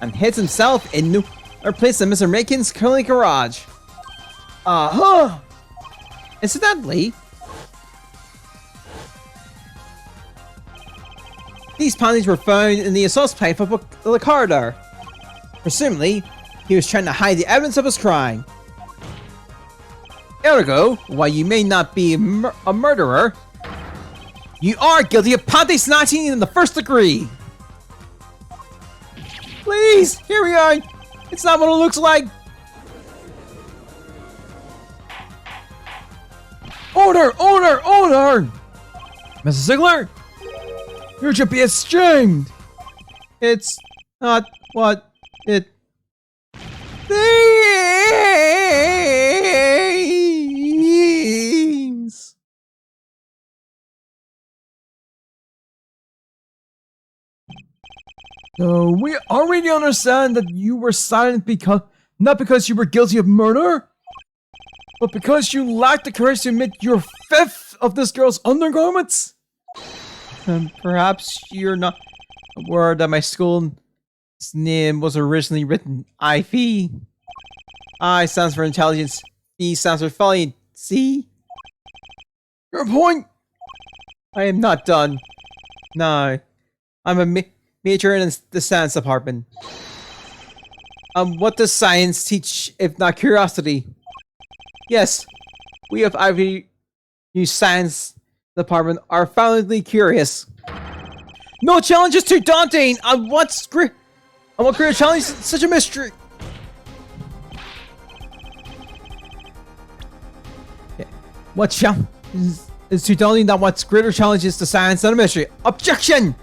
Speaker 1: and hits himself in a place in Mr. Makin's curly garage.
Speaker 2: Uh-huh!
Speaker 1: Incidentally, these panties were found in the assault pipe of the corridor. Presumably, he was trying to hide the evidence of his crime. Ergo, while you may not be a murderer, you are guilty of panty snatching in the first degree. Please, here we are. It's not what it looks like.
Speaker 2: Order! Order! Order! Mr. Ziegler? You should be ashamed!
Speaker 1: It's not what it seems.
Speaker 2: So we already understand that you were silent not because you were guilty of murder, but because you lacked the courage to admit your fifth of this girl's undergarments?
Speaker 1: Perhaps you're not aware that my school's name was originally written IV. I stands for intelligence, V stands for folly, C?
Speaker 2: Your point?
Speaker 1: I am not done. No. I'm a major in the science department. What does science teach if not curiosity? Yes, we of Ivy News Science Department are foundedly curious. No challenge is too daunting! What greater challenge is such a mystery? What challenge is too daunting that what's greater challenge is to science than a mystery? Objection!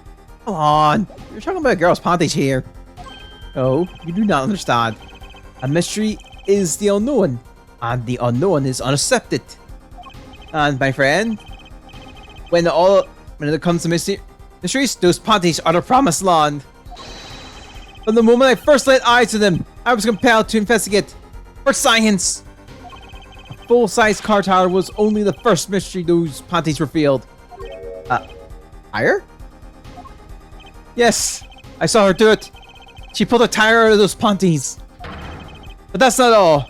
Speaker 1: Come on, you're talking about girls' panties here. Oh, you do not understand. A mystery is the unknown, and the unknown is unaccepted. And my friend, when it comes to mysteries, those panties are the promised land. From the moment I first laid eyes on them, I was compelled to investigate for science. A full-size car tire was only the first mystery those panties revealed. Tire? Yes, I saw her do it. She pulled a tire out of those panties. But that's not all.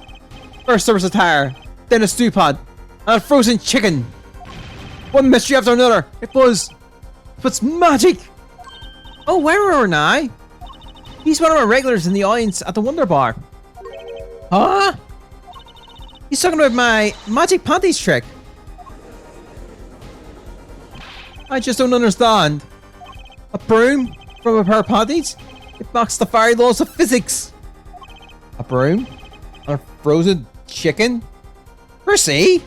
Speaker 1: First there was a tire, then a stew pod, and a frozen chicken. One mystery after another. It's magic. Oh, where are I? He's one of our regulars in the audience at the Wonder Bar. Huh? He's talking about my magic panties trick. I just don't understand. A broom from a pair of panties? It mocks the fiery laws of physics. A broom? And a frozen chicken? Percy?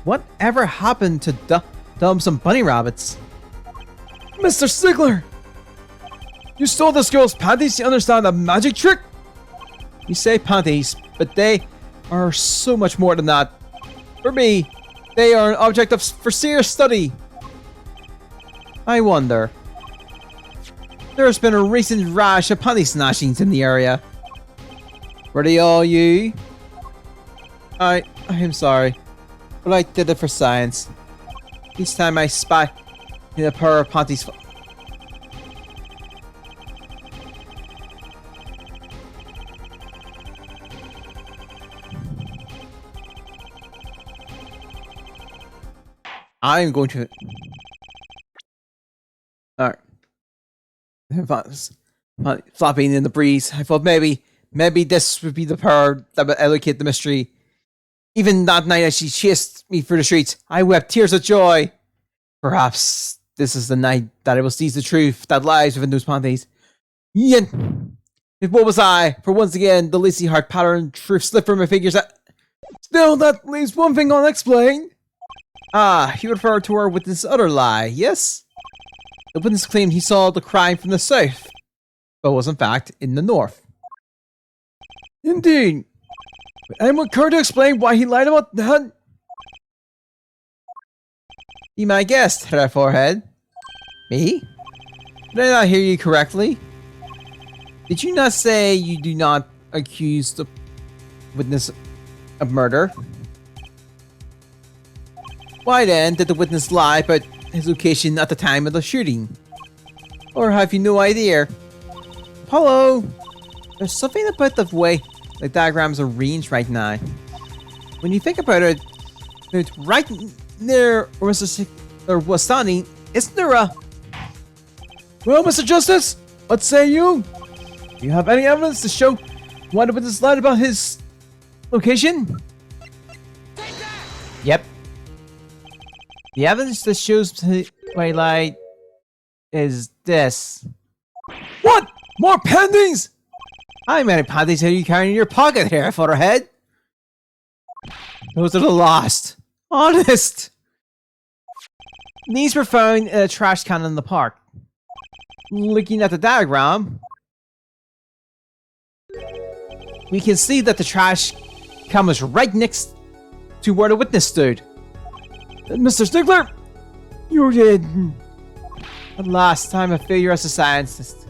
Speaker 1: Whatever happened to dumb some bunny rabbits?
Speaker 2: Mr. Stigler! You stole this girl's panties to understand a magic trick?
Speaker 1: You say panties, but they are so much more than that. For me, they are an object for serious study. I wonder. There's been a recent rash of panty snatchings in the area. Were they all you? I I am sorry, but I did it for science. Each time I spy in the power of Ponty's. I'm going to. Alright. Flopping in the breeze. I thought maybe this would be the power that would allocate the mystery. Even that night as she chased me through the streets, I wept tears of joy. Perhaps this is the night that I will seize the truth that lies within those panties. Yet, what was I? For once again, the lacy heart pattern truth slipped from my fingers.
Speaker 2: Still, that leaves one thing unexplained.
Speaker 1: Ah, he referred to her with this other lie, yes? The witness claimed he saw the crime from the south, but was in fact in the north.
Speaker 2: Indeed. Would anyone care to explain why he lied about that?
Speaker 1: Be my guest, Red Forehead. Me? Did I not hear you correctly? Did you not say you do not accuse the witness of murder? Why then did the witness lie about his location at the time of the shooting? Or have you no idea? Apollo! There's something about the way the diagrams are arranged right now. When you think about it, it's right there where was standing, isn't there a...
Speaker 2: Well, Mr. Justice, what say you? Do you have any evidence to show why the witness lied about his location?
Speaker 1: Yep. The evidence that shows my light is this.
Speaker 2: What? More pendings?
Speaker 1: How many panties are you carrying in your pocket here, Forehead? Those are the lost. Honest. These were found in a trash can in the park. Looking at the diagram, we can see that the trash can was right next to where the witness stood.
Speaker 2: Mr. Stickler, you did.
Speaker 1: At last, I'm a failure as a scientist.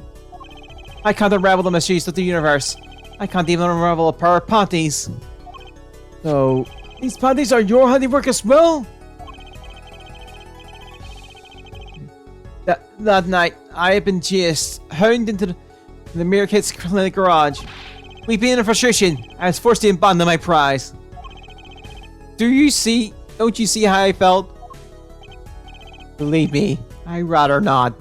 Speaker 1: I can't unravel the mysteries of the universe. I can't even unravel a pair of panties.
Speaker 2: So, these panties are your handiwork as well?
Speaker 1: That night, I had been chased, hounded into the Mirror Kid's clinic garage. Weeping in frustration, I was forced to abandon my prize. Don't you see how I felt? Believe me, I'd rather not.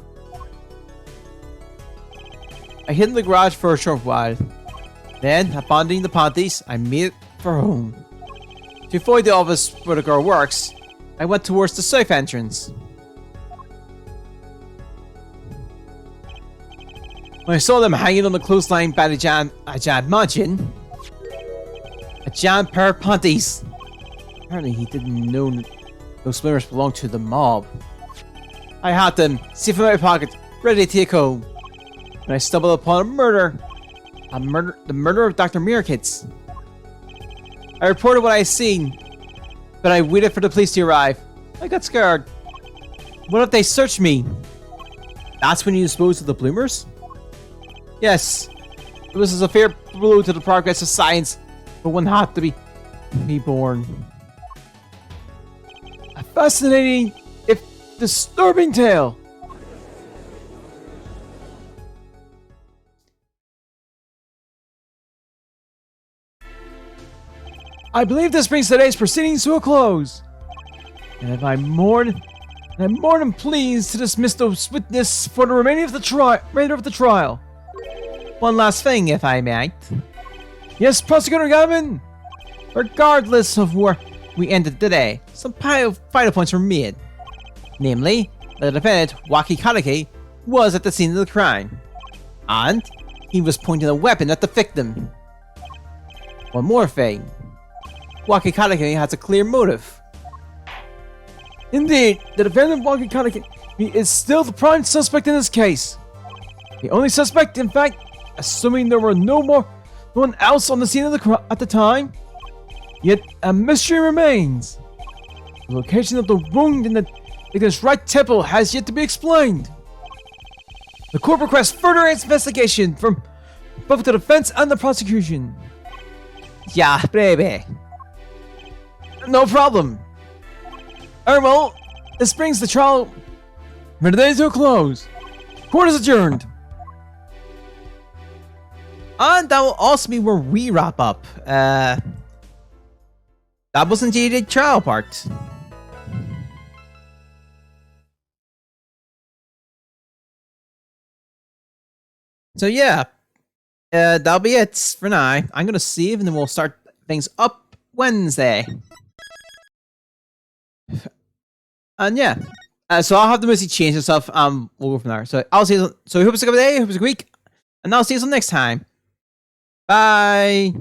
Speaker 1: I hid in the garage for a short while. Then, abandoning the panties, I made it for home. To avoid the office where the girl works, I went towards the south entrance. When I saw them hanging on the clothesline by the Jan mansion, a Jan pair of panties. Apparently he didn't know those swimmers belonged to the mob. I had them, safe in my pocket, ready to take home. When I stumbled upon the murder of Dr. Mirkitz. I reported what I had seen, but I waited for the police to arrive. I got scared. What if they searched me? That's when you disposed of the bloomers? Yes, it was a fair blow to the progress of science, but one had to be born.
Speaker 2: A fascinating, if disturbing tale. I believe this brings today's proceedings to a close. And I'm more than pleased to dismiss the witness for the remainder of the trial.
Speaker 1: One last thing, if I might.
Speaker 2: Yes, Prosecutor Gavin?
Speaker 1: Regardless of where we ended today, some final points were made. Namely, the defendant, Waki Kadake, was at the scene of the crime. And he was pointing a weapon at the victim. One more thing. Waki Kadake has a clear motive.
Speaker 2: Indeed, the defendant Waki Kadake is still the prime suspect in this case. The only suspect, in fact, assuming there were no one else on the scene at the time. Yet a mystery remains. The location of the wound in the victim's right temple has yet to be explained. The court requests further investigation from both the defense and the prosecution.
Speaker 1: Yeah, baby.
Speaker 2: No problem. Alright, well, this brings the trial for today to a close. Court is adjourned.
Speaker 1: And that will also be where we wrap up. That was indeed a trial part. So yeah, that'll be it for now. I'm gonna save and then we'll start things up Wednesday. And yeah, so I'll have the mostly change and stuff. We'll go from there. So I'll see you. So hope it's a good day. Hope it's a good week, and I'll see you next time. Bye.